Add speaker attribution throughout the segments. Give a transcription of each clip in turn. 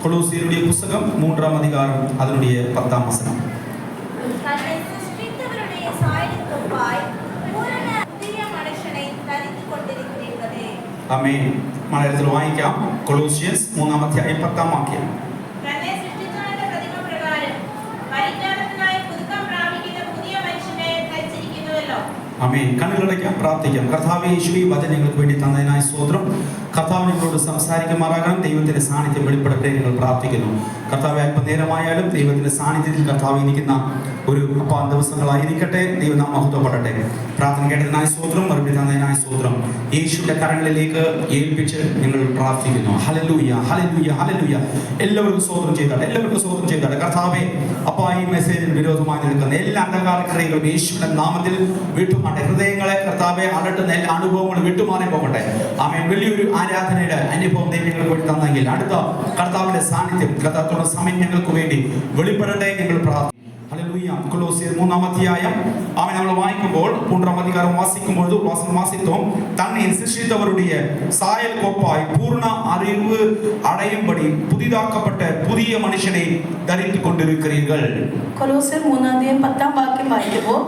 Speaker 1: கொலோசியருடைய புத்தகம் 3ஆம் அதிகாரம் அதனுடைய 10ஆம் வசனம்.
Speaker 2: தன்னை சிருஷ்டித்தவருடைய சாயலுக்கு ஒப்பாய் பூரண புதிய மனுஷனை தரித்துக் கொண்டிருக்கிறீர்களே.
Speaker 1: ആമേൻ. മലയാളത്തിൽ വായിക്കാം. കൊളോസിയൻസ് 3ആം അധ്യായം 10ആം വാക്യം.
Speaker 2: തന്നെ സൃഷ്ടിച്ചവന്റെ പ്രതിമ പ്രകാരം പരിജ്ഞാനത്തിനായി പുതുക്കം പ്രാപിക്കുന്ന പുതിയ മനുഷ്യനെ ധരിച്ചിരിക്കുന്നുവല്ലോ.
Speaker 1: ആമേൻ. കണ്ണുകളടയ്ക്കാം, പ്രാർത്ഥിക്കാം. കർത്താവേ, യേശുവേ, വചനം ഞങ്ങൾക്ക് വേണ്ടി തന്നതിനായി സ്തോത്രം. കർത്താവ് നിങ്ങളോട് സംസാരിക്കുമാറാകാൻ ദൈവത്തിന്റെ സാന്നിധ്യം വെളിപ്പെടട്ടെ നിങ്ങൾ പ്രാർത്ഥിക്കുന്നു. കർത്താവെ, അല്പനേരമായാലും ദൈവത്തിന്റെ സാന്നിധ്യത്തിൽ കർത്താവ് ഇരിക്കുന്ന ഒരു ദിവസങ്ങളായിരിക്കട്ടെ. ദൈവം നാം മഹത്വപ്പെടട്ടെ. പ്രാർത്ഥന കേട്ടതിനായി സ്തോത്രം, മറുപടി തന്നതിനായി സ്തോത്രം. യേശുവിന്റെ കരങ്ങളിലേക്ക് ഏൽപ്പിച്ച് ഞങ്ങൾ പ്രാർത്ഥിക്കുന്നു. Hallelujah, hallelujah, hallelujah. എല്ലാവർക്കും സ്തോത്രം ചെയ്താട്ടെ, എല്ലാവർക്കും സ്തോത്രം ചെയ്താട്ടെ. കർത്താവെ, ഈ മെസ്സേജിന് വിരോധമായി നിൽക്കുന്ന എല്ലാ അന്ധകാര ക്രിയകളും യേശുവിന്റെ നാമത്തിൽ വിട്ടുമാട്ടെ. ഹൃദയങ്ങളെ കർത്താവെ അലട്ടുന്ന എല്ലാ അനുഭവങ്ങളും വിട്ടുമാറി പോകട്ടെ. ആമേൻ. വലിയൊരു ആരാധനയുടെ അനുഭവം ദൈവങ്ങൾക്ക് വേണ്ടി തന്നെങ്കിൽ അടുത്ത കർത്താവിന്റെ സാന്നിധ്യം കർത്താവിന്റെ സമയം ഞങ്ങൾക്ക് വേണ്ടി വെളിപ്പെടട്ടെ ഞങ്ങൾ പ്രാർത്ഥിക്കുന്നു. ഹല്ലേലൂയ. കൊലോസിയർ 3ആം അധ്യായം ആമേൻ നമ്മൾ വായിക്കുമ്പോൾ 3ആം അധികാരം വാസിക്കും തന്നെ சிருஷ்டித்தவருடைய சாயல் கோப்பாய் பூர்ண அறிவு அடையும்படி புதிதாக்கப்பட்ட புதிய மனுஷனை ധരിத்து கொண்டிருக்கிறீர்கள்.
Speaker 3: കൊലോസ്യർ 3ആം അധ്യായം 10ആം വാക്യം വായിക്കുമ്പോൾ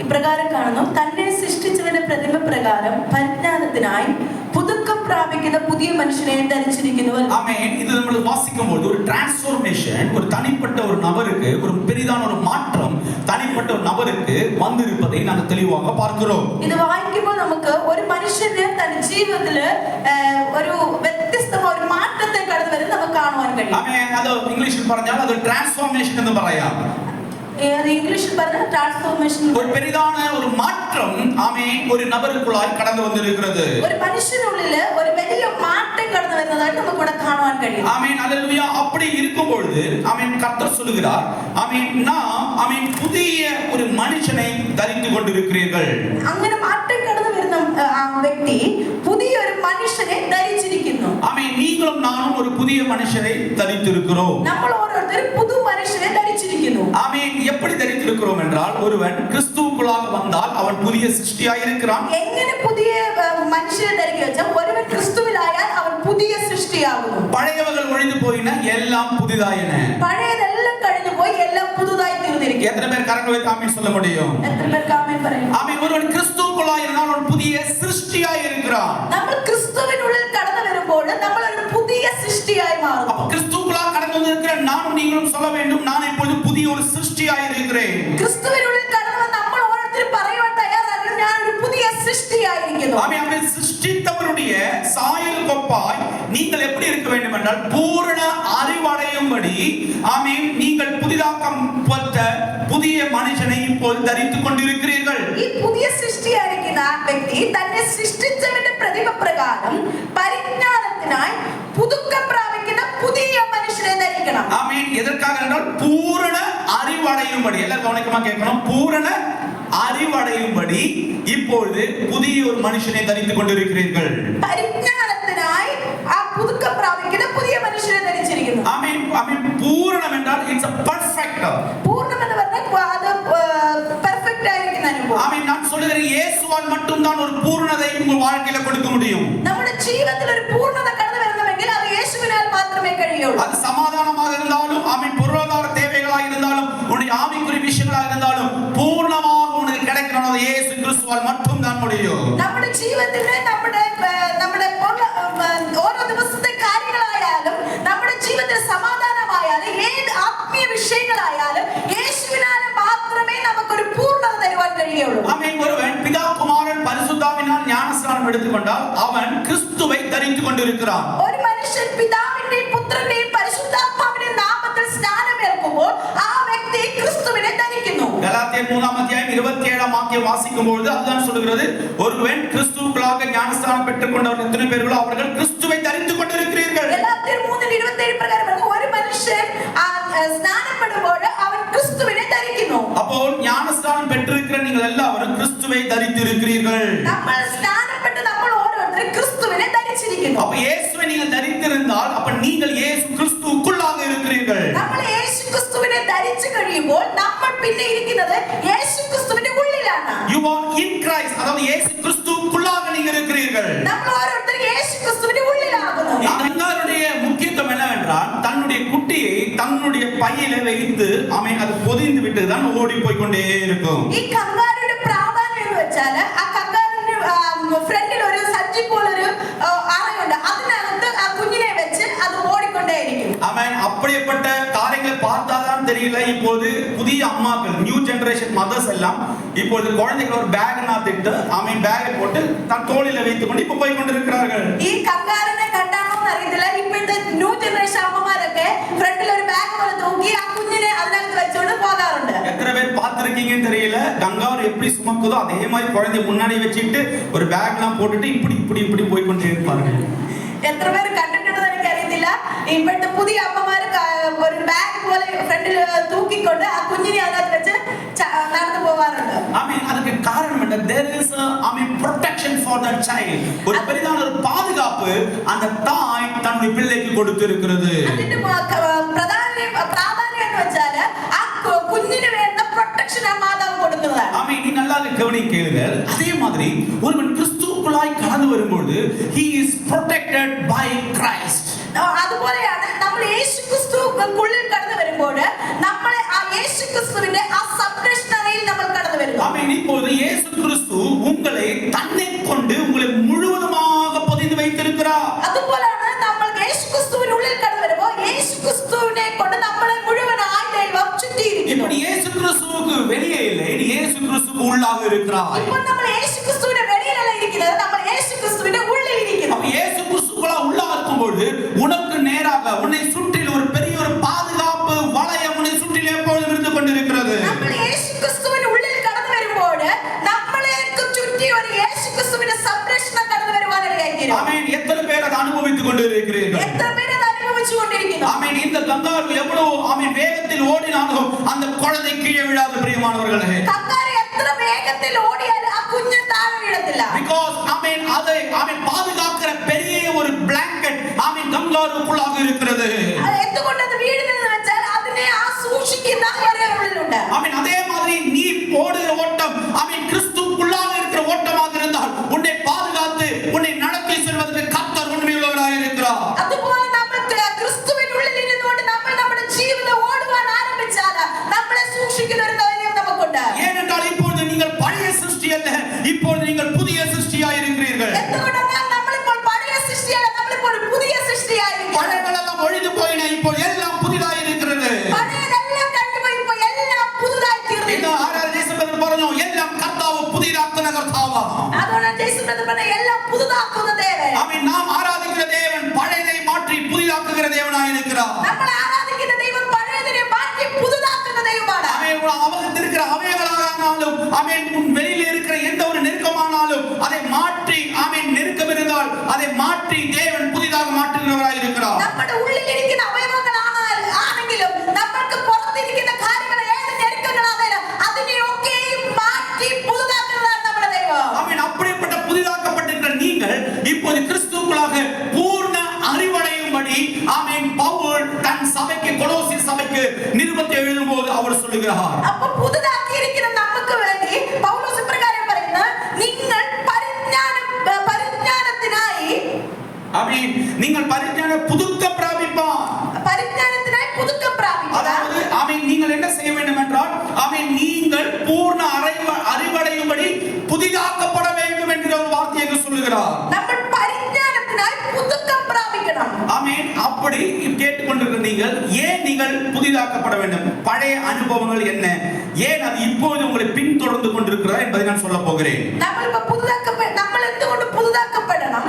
Speaker 3: ഇപ്രകാരം കാണുന്നു, തന്നെ സൃഷ്ടിച്ചവന്റെ പ്രതിമ പ്രകാരം പരിജ്ഞാനത്തിനായി പുതുക്കം പ്രാപിക്കുന്ന പുതിയ മനുഷ്യനെ ധരിച്ചിരിക്കുന്നു.
Speaker 1: ஆமென். இது നമ്മൾ வாசிக்கும்போது ஒரு டிரான்ஸ்ஃபர்மேஷன், ஒரு தனிப்பட்ட ஒரு நபருக்கு ஒரு பெரிதான ஒரு மாற்றம் தனிப்பட்ட ஒரு நபருக்கு வந்திருப்பதை நாங்கள் தெளிவாக பார்க்கிறோம்.
Speaker 3: ഇത് വായിക്കുമ്പോൾ നമുക്ക് ഒരു മനുഷ്യന് തന്റെ ജീവിതത്തില് ഒരു വ്യത്യസ്തമായ ഒരു മാറ്റത്തെ കടന്നു വരുന്നത് നമുക്ക് കാണുവാൻ കഴിയും.
Speaker 1: ആമേൻ. അത് ഇംഗ്ലീഷിൽ പറഞ്ഞാൽ അത് ട്രാൻസ്ഫോർമേഷൻ എന്ന് പറയാം.
Speaker 3: ഇംഗ്ലീഷിൽ പറഞ്ഞാൽ ട്രാൻസ്ഫോർമേഷൻ,
Speaker 1: ഒരു പെരിതാന ഒരു മാറ്റം ആമേൻ ഒരു നബറുക്കുള്ളായി കടന്നു വന്നിരിക്കുന്നത്.
Speaker 3: ഒരു മനുഷ്യനുള്ളില് ഒരു വലിയ മാറ്റം കടന്നു വരുന്നതായിട്ട് നമുക്ക് ഇവിടെ കാണുവാൻ കഴിയും.
Speaker 1: ആമേൻ. ഹല്ലേലൂയ. அப்படி இருக்கும் பொழுது ஆமென் கர்த்தர் சொல்கிறார், ஆமென், நாம் ஆமென் புதிய ஒரு மனுஷனை தரித்து கொண்டிருக்கிறீர்கள்.
Speaker 3: അങ്ങനെ മാറ്റം കടന്നു വരുന്ന ആ വ്യക്തി പുതിയ ഒരു മനുഷ്യനെ ധരിച്ചിരിക്കുന്നു.
Speaker 1: ஆமென். நீங்களும் நானும் ஒரு புதிய மனுஷனை தரித்திருக்கிறோம்.
Speaker 3: നമ്മൾ ഓരോരുത്തരും പുതു മനുഷ്യനെ ധരിച്ചിരിക്കുന്നു.
Speaker 1: ஆமென். எப்படி தரித்திருக்கிறோம் என்றால், ஒருவன் கிறிஸ்துவுக்குள்ளாக வந்தால் அவன் புதிய சிருஷ்டியாய் இருக்கிறான்.
Speaker 3: എങ്ങനെ പുതിയ മനുഷ്യനെ ധരിക്കുക വെച്ചാൽ ഒരുവൻ ക്രിസ്തുവിലായാൽ അവൻ പുതിയ സൃഷ്ടിയാകുന്നു.
Speaker 1: பழையவர்கள் ஒழிந்து போயின, எல்லாம் புதிதாயின.
Speaker 3: പഴയതെല്ലാം കഴിഞ്ഞു പോയി, എല്ലാം പുതുതായി തീർന്നിരിക്കുന്നു.
Speaker 1: எத்தனை பேர் கரங்களை வைத்து ஆமென் சொல்ல முடியும்?
Speaker 3: എത്ര പേർക്ക് ആമേൻ പറയും?
Speaker 1: ஆமென். ஒருவன் கிறிஸ்துவுக்குள்ளாக இருந்தால் அவன் புதிய சிருஷ்டியாய் இருக்கிறான்.
Speaker 3: നമ്മൾ ക്രിസ്തുവിനുള്ളിൽ കടന്നു വരുമ്പോൾ നമ്മൾ ഒരു പുതിയ സൃഷ്ടിയായി മാറുന്നു.
Speaker 1: அப்ப கிறிஸ்துவுக்குள்ளாக கடந்து வந்திருக்கிற நானும் நீங்களும் சொல்ல வேண்டும், நான் இப்பொழுது புதிய ஒரு சிருஷ்டியாய் இருக்கிறேன்.
Speaker 3: ക്രിസ്തുവിനുള്ളിൽ കടന്നു വന്ന നമ്മൾ ഓരോരുത്തരും പറയുവാൻ തയ്യാറാണ്, ഞാൻ ഒരു പുതിയ സൃഷ്ടിയായിരിക്കുന്നു.
Speaker 1: ஆமென். அவரை சிருஷ்டித்தவருடைய சாயல் கொப்பாய் நீங்கள் எப்படி இருக்க வேண்டும் என்றால் பூரண அறிவடையும்படி ஆமென் நீங்கள் புதிதாக்கம் பெற்ற புதிய மனுஷனை ഇപ്പോൾ ധരിத்துக் கொண்டிருக்கிறீர்கள்.
Speaker 3: ഈ പുതിയ സൃഷ്ടിയായിരിക്കുന്ന ആ വ്യക്തി തന്നെ സൃഷ്ടിച്ചവന്റെ പ്രതിമ പ്രകാരം പരിജ്ഞാനത്തിനായി പുതുക്കം പ്രാപിക്കുന്ന പുതിയ മനുഷ്യനെ ധരിക്കണം.
Speaker 1: ஆமென். எதற்காக என்றால் பூரண அறிவடையும்படி. எல்லாரும் கவனமா கேட்கணும். பூரண அறிவடையும்படி இப்பொழுது புதிய ஒரு மனுஷனை ധരിத்துக் கொண்டிருக்கிறீர்கள்.
Speaker 3: പരിജ്ഞാനത്തിനായി ആ പുതുക്കം പ്രാപിക്കുന്ന പുതിയ മനുഷ്യനെ ധരിച്ചിരിക്കുന്നു.
Speaker 1: ஆமென். ஆமென். பூரணம் என்றால் இட்ஸ் a perfect.
Speaker 3: പൂർണ്ണം എന്ന് പറഞ്ഞാൽ അത് പെർഫെക്റ്റ് ആയിരിക്കുന്ന അനുഭവം.
Speaker 1: ஆமென். நான் சொல்கிறேன், இயேசுவால் மட்டும் தான் ஒரு பூரணதை உங்கள் வாழ்க்கையில கொடுக்க முடியும்.
Speaker 3: നമ്മുടെ ജീവിതത്തിൽ ഒരു പൂർണ്ണത കടന്നു വരണമെങ്കിൽ അത് യേശുവിനാൽ മാത്രമേ കഴിയുള്ളൂ.
Speaker 1: அது சமாதானமாக இருந்தாலும் ஆமென், பொருளாதார தேவைகளாக இருந்தாலும் உன்னுடைய ஆவிக்குரிய விஷயங்களாக இருந்தாலும் பூர்ணமாக உனக்கு கிடைக்கணும், அது இயேசு கிறிஸ்துவால் மட்டும் தான் முடியும்.
Speaker 3: നമ്മുടെ ജീവിതത്തിലെ നമ്മുടെ ഓരോ ദിവസത്തെ കാര്യങ്ങളായാലും നമ്മുടെ ജീവിതത്തിൽ സമാധാനമായാലും ഏത് ആത്മീയ വിഷയങ്ങളായാലും യേശുവിനാൽ മാത്രമേ നമുക്കൊരു പൂർണ്ണത തരുവാൻ കഴിയുള്ളൂ.
Speaker 1: ஆமென். ஒருவன் பிதா குமாரன் பரிசுத்தாவினால் ஞானஸ்நானம் எடுத்துக்கொண்டால் அவன் கிறிஸ்துவை தரித்துக் கொண்டிருக்கிறான்.
Speaker 3: ഒരു മനുഷ്യൻ പിതാവിന്റെയും പുത്രന്റെയും പരിശുദ്ധാത്മാവിന്റെയും നാമത്തിൽ സ്നാനമേൽക്കുമ്പോൾ ആ വ്യക്തി ക്രിസ്തുവിനെ ധരിക്കുന്നു.
Speaker 1: கலாத்தியர் 3ஆம் அத்தியாயம் 27ஆம் வாக்கியம் வாசிக்கும்போது அதுதான் சொல்கிறது, ஒருவன் கிறிஸ்துவுக்குள்ளாக ஞானஸ்நானம் பெற்றுக்கொண்டவர்கள் எத்தனை பேர்களோ அவர்கள் கிறிஸ்துவை தரித்துக் கொண்டிருக்கிறீர்கள்.
Speaker 3: ഗലാത്യർ 3:27 പ്രകാരം ഒരു മനുഷ്യൻ സ്നാനപ്പെടുമ്പോൾ അവൻ ക്രിസ്തുവിനെ ധരിക്കുന്നു.
Speaker 1: അപ്പോൾ ஞானஸ்நானம் பெற்றிருக்கிற நீங்கள் எல்லாரும் கிறிஸ்துவை தரித்திருக்கிறீர்கள்.
Speaker 3: നമ്മൾ സ്നാനപ്പെട്ട് നമ്മൾ ഓരോരുത്തരും ക്രിസ്തുവിനെ ധരിച്ചിരിക്കുന്നു.
Speaker 1: அப்ப இயேசுவை நீங்கள் தரித்திருந்தால் அப்ப நீங்கள் இயேசு கிறிஸ்துவுக்குள்ளாக இருக்கிறீர்கள்.
Speaker 3: നമ്മൾ യേശു ക്രിസ്തുവിനെ ധരിച്ചു കഴിയുമ്പോൾ നമ്മൾ പിന്നെ ഇരിക്കുന്നത് യേശു ക്രിസ്തുവിന്റെ ഉള്ളിലാണ്.
Speaker 1: You are in Christ. அதாவது இயேசு கிறிஸ்துவுக்குள்ளாக நீங்கள் இருக்கிறீர்கள்.
Speaker 3: നമ്മൾ ഓരോരുത്തരും യേശു ക്രിസ്തുവിന്റെ ഉള്ളിലാകുന്നു.
Speaker 1: இதனுடைய முக்கியத்துவம் என்னவென்றால் தன்னுடைய பையில வைத்து அது பொதிந்து விட்டு தான் ஓடி போய் கொண்டே இருக்கும்.
Speaker 3: ഈ കങ്കാരുവിന്റെ പ്രാധാന്യം എന്ന് വെച്ചാൽ ആ കങ്കാരുവിന്റെ ഫ്രണ്ടിൽ ഒരു സജ്ജി പോലൊരു അറയുണ്ട്, അതിനകത്ത് ആ കുഞ്ഞിനെ വെച്ച് അത് ഓടിക്കൊണ്ടേയിരിക്കും.
Speaker 1: அப்படிப்பட்ட காரியங்களை பார்த்தாதான் தெரியல. இப்போது புதிய அம்மாக்கள், நியூ ஜெனரேஷன் மதர்ஸ் எல்லாம் இப்போது குழந்தைகள் ஒரு பேக் நாத்திட்டு பேக்கை போட்டு தன் தோளில வைத்துக் கொண்டு இப்ப போய் கொண்டிருக்கிறார்கள்.
Speaker 3: ഈ കങ്കാരുവിനെ കണ്ടാണോ അറിയത്തില്ല, ഇപ്പോഴത്തെ ന്യൂ ജനറേഷൻ അമ്മമാരൊക്കെ ഫ്രണ്ടിൽ ഒരു ബാഗ് പോലെ തൂക്കി ആ കുഞ്ഞിനെ അതിനകത്ത് വെച്ചോണ്ട് പോകാറുണ്ട്.
Speaker 1: எத்தனை பேர் பார்த்திருக்கீங்கன்னு தெரியல. கங்காரு எப்படி சுமக்குதோ அதே மாதிரி குழந்தை முன்னாடி வச்சுட்டு ஒரு பேக்லாம் போட்டுட்டு இப்படி இப்படி இப்படி போய் கொண்டே இருப்பார்கள்.
Speaker 3: എത്ര പേര് കണ്ടിട്ടുണ്ടെന്ന് എനിക്കറിയത്തില്ല. ഇപ്പോഴത്തെ പുതിയ അമ്മമാര് ഒരു ബാഗ് പോലെ ഫ്രണ്ടിൽ തൂക്കിക്കൊണ്ട് ആ കുഞ്ഞിനെ അതിനകത്ത് വെച്ച് നടന്നു പോവാറുണ്ട്.
Speaker 1: அதுக்கு காரணம் என்ன? there is a protection for that child. ஒரு பெரிதான ஒரு பாதுகாப்பு அந்த தாய் தன்னுடைய பிள்ளைக்கு கொடுத்திருக்கிறது.
Speaker 3: അതിന്റെ പ്രാധാന്യം എന്ന് വെച്ചാൽ ആ കുഞ്ഞിന് വേണ്ട പ്രൊട്ടക്ഷൻ ആ മാതാവ് കൊടുക്കുന്നതാണ്.
Speaker 1: நீ நல்லா கவனிக்கிறீர்கள். அதே மாதிரி ஒருவன் கிறிஸ்துவுக்குள்ளாய் கடந்து வரும்போது he is protected by Christ.
Speaker 3: അതുപോലെയാണ് നമ്മൾ യേശുക്രിസ്തുവിനുള്ളിൽ കടന്നു വരുമ്പോൾ നമ്മളെ ആ യേശുക്രിസ്തുവിന്റെ ആ സംരക്ഷണയിൽ നമ്മൾ കടന്നു വരുന്നു.
Speaker 1: இப்போது இயேசு கிறிஸ்து உங்களை தன்னை கொண்டு உங்களை முழுவதுமாக பொதிந்து வைத்திருக்கிறார்.
Speaker 3: അതുപോലെയാണ് നമ്മൾ യേശുക്രിസ്തുവിനുള്ളിൽ കടന്നു വരുമ്പോൾ യേശുക്രിസ്തുവിനെ കൊണ്ട് നമ്മളെ മുഴുവനായി ദൈവം ചുറ്റിയിരിക്കുന്നു.
Speaker 1: இப்ப இயேசு கிறிஸ்துவுக்கு வெளியே இல்லை, நீ இயேசு கிறிஸ்துவுக்கு உள்ளாக இருக்கிறாய்.
Speaker 3: ഇപ്പോൾ നമ്മൾ യേശുക്രിസ്തുവിന്റെ വെളിയിലല്ല ഇരിക്കുന്നത്, നമ്മൾ യേശുക്രിസ്തുവിന്റെ ഉള്ളിൽ ഇരിക്കുന്നു.
Speaker 1: அப்ப இயேசு கிறிஸ்துவுக்குள்ள உள்ளாக இருக்கும்போது உனக்கு நேராக உன்னை சுற்றிலும் ஒரு பெரிய ஒரு பாதுகாப்பு வளையம் உன்னை சுற்றிலும் எப்பொழுதும் இருந்து கொண்டிருக்கிறது.
Speaker 3: നമ്മൾ യേശുക്രിസ്തുവിന്റെ ഉള്ളിൽ കടന്നു വരുമ്പോൾ നമ്മളേക്ക് ചുറ്റി ഒരു യേശുക്രിസ്തുവിന്റെ സംരക്ഷണം കടന്നു വരുവാനിടയായിരിക്കും.
Speaker 1: எத்தனை பேர் அதை அனுபவித்துக் கொண்டிருக்கிறீர்கள்?
Speaker 3: എത്ര പേര് അത് അനുഭവിച്ചുകൊണ്ടിരിക്കുന്നു?
Speaker 1: இந்த கங்காரு எவ்வளவு வேகத்தில் ஓடினாலும் அந்த குழந்தை கீழே விழாது. பிரியமானவர்களே,
Speaker 3: കങ്കാരു എത്ര വേഗത്തിൽ ഓടിയാലും ആ കുഞ്ഞ് താഴെ വീഴത്തില്ല.
Speaker 1: because அதை பாதுகாக்கிற பெரிய ஒரு blanket கங்காருக்குள்ளாக இருக்கிறது.
Speaker 3: അത് എന്തുകൊണ്ട് അത് വീഴുന്നതെന്ന് വെച്ചാൽ അതിനെ ആ സൂക്ഷിക്കുന്ന ഒരാളുള്ളിലുണ്ട്.
Speaker 1: அதே மாதிரி நீ ஓடுகிற ஓட்டம் கிறிஸ்துவுக்குள்ளாக இருக்கிற ஓட்டமாக இருந்தால் உன்னை பாதுகாத்து உன்னை நடத்தி செல்வதற்கு கர்த்தர் உண்மையுள்ளவராய் இருக்கிறார்.
Speaker 3: അതുപോലെ നമ്മൾ ക്രിസ്തുവിനുള്ളിൽ ഇരുന്നുകൊണ്ട് നമ്മൾ നമ്മുടെ ജീവിതം ഓടുവാൻ ആരംഭിച്ചാൽ നമ്മളെ സൂക്ഷിക്കുന്ന ഒരു ദൈവം നമുക്കുണ്ട്.
Speaker 1: ஏனென்றால் இப்பொழுது நீங்கள் பழைய சிருஷ்டி அல்ல, இப்பொழுது நீங்கள் புதிய சிருஷ்டியாய் இருக்கிறீர்கள்.
Speaker 3: എന്തുകൊണ്ടെന്നാൽ നമ്മളിപ്പോൾ പഴയ സൃഷ്ടിയല്ല, നമ്മളിപ്പോൾ ഒരു പുതിയ സൃഷ്ടിയായിരിക്കുന്നു.
Speaker 1: பழையதெல்லாம் ஒழிந்து போயின, இப்போ எல்லாம் புதிதாய் இருக்கிறது.
Speaker 3: പഴയതെല്ലാം കഴിഞ്ഞുപോയി, ഇപ്പോൾ എല്ലാം പുതുതായി തീർന്നു.
Speaker 1: இந்த ஆராதனை சபையில் പറഞ്ഞു எல்லாம் கர்த்தாവ് புதிதாக்குன கர்த்தாவா.
Speaker 3: അതുകൊണ്ട് യേശുക്രിസ്തു പറഞ്ഞ എല്ലാം പുതുതാക്കുന്ന ദേവൻ.
Speaker 1: நாம் ஆராதிக்கிற தேவன் பழையதை மாற்றி புதிதாக்குகிற தேவனாய் இருக்கிறார்.
Speaker 3: നമ്മൾ ആരാധിക്കുന്ന ദൈവം പഴയതിനെ മാറ്റി പുതുതാക്കുന്ന ദൈവമാണ്.
Speaker 1: அவருக்கு இருக்கிற அவைகளானாலும் வெளியில இருக்கிற எந்த ஒரு நெருக்கமானாலும் அதை மாற்றி நெருக்கம் இருந்தால் அதை மாற்றி தேவன் புதிதாக மாற்றுகிறவராய் இருக்கிறார்.
Speaker 3: നമ്മുടെ ഉള്ളിലിരിക്കുന്ന അവയവങ്ങളാണെങ്കിലും നമ്മൾക്ക് പുറത്തിരിക്കുന്ന കാര്യങ്ങൾ ഏത് നെരുക്കങ്ങളാണെങ്കിലും അതിനെയൊക്കെയും മാറ്റി പുതുതാക്കുന്നതാണ് നമ്മുടെ ദൈവം.
Speaker 1: அப்படிப்பட்ட புதிதாக்கப்பட்டிருக்கிற நீங்கள் இப்போது கிறிஸ்துவுக்குள்ளாக பூர்ண அறிவடையும்படி பவுல் தன் சபைக்கு கொலோசி சபைக்கு நிருபத்தை எழுதும்போது அவர் சொல்லுகிறார்.
Speaker 3: அப்ப പുതുതാക്കിയിരിക്കുന്ന നമുക്ക് വേണ്ടി പൗലോസ് ഇപ്രകാരം പറയുന്നു, നിങ്ങൾ പരിജ്ഞാനത്തിനായി
Speaker 1: நீங்கள் பரிജ്ஞான புதுக்கம் பிராபிப்பான்.
Speaker 3: പരിജ്ഞാനത്തിനായി പുതുക്കം പ്രാപിക്കുക.
Speaker 1: அதாவது நீங்கள் என்ன செய்ய வேண்டும் என்றால் நீங்கள் பூர்ண அறிவடையும்படி புதிதாக்கப்பட வேண்டும் என்கிற ஒரு வார்த்தையை சொல்லுகிறார்.
Speaker 3: നമ്മൾ പരിജ്ഞാനത്തിനായി പുതുക്കം പ്രാപിക്കണം.
Speaker 1: அப்படி கேட்டுக்கொண்டிருக்கிற நீங்கள் ஏன் நீங்கள் புதிதாக்கப்பட வேண்டும்? பழைய அனுபவங்கள் என்ன? ஏன் அது இப்போது உங்களை பின்தொடர்ந்து கொண்டிருக்கிறதா என்பதை நான் சொல்ல போகிறேன்.
Speaker 3: നമ്മൾ എന്തുകൊണ്ട് പുതുതാക്കപ്പെടണം?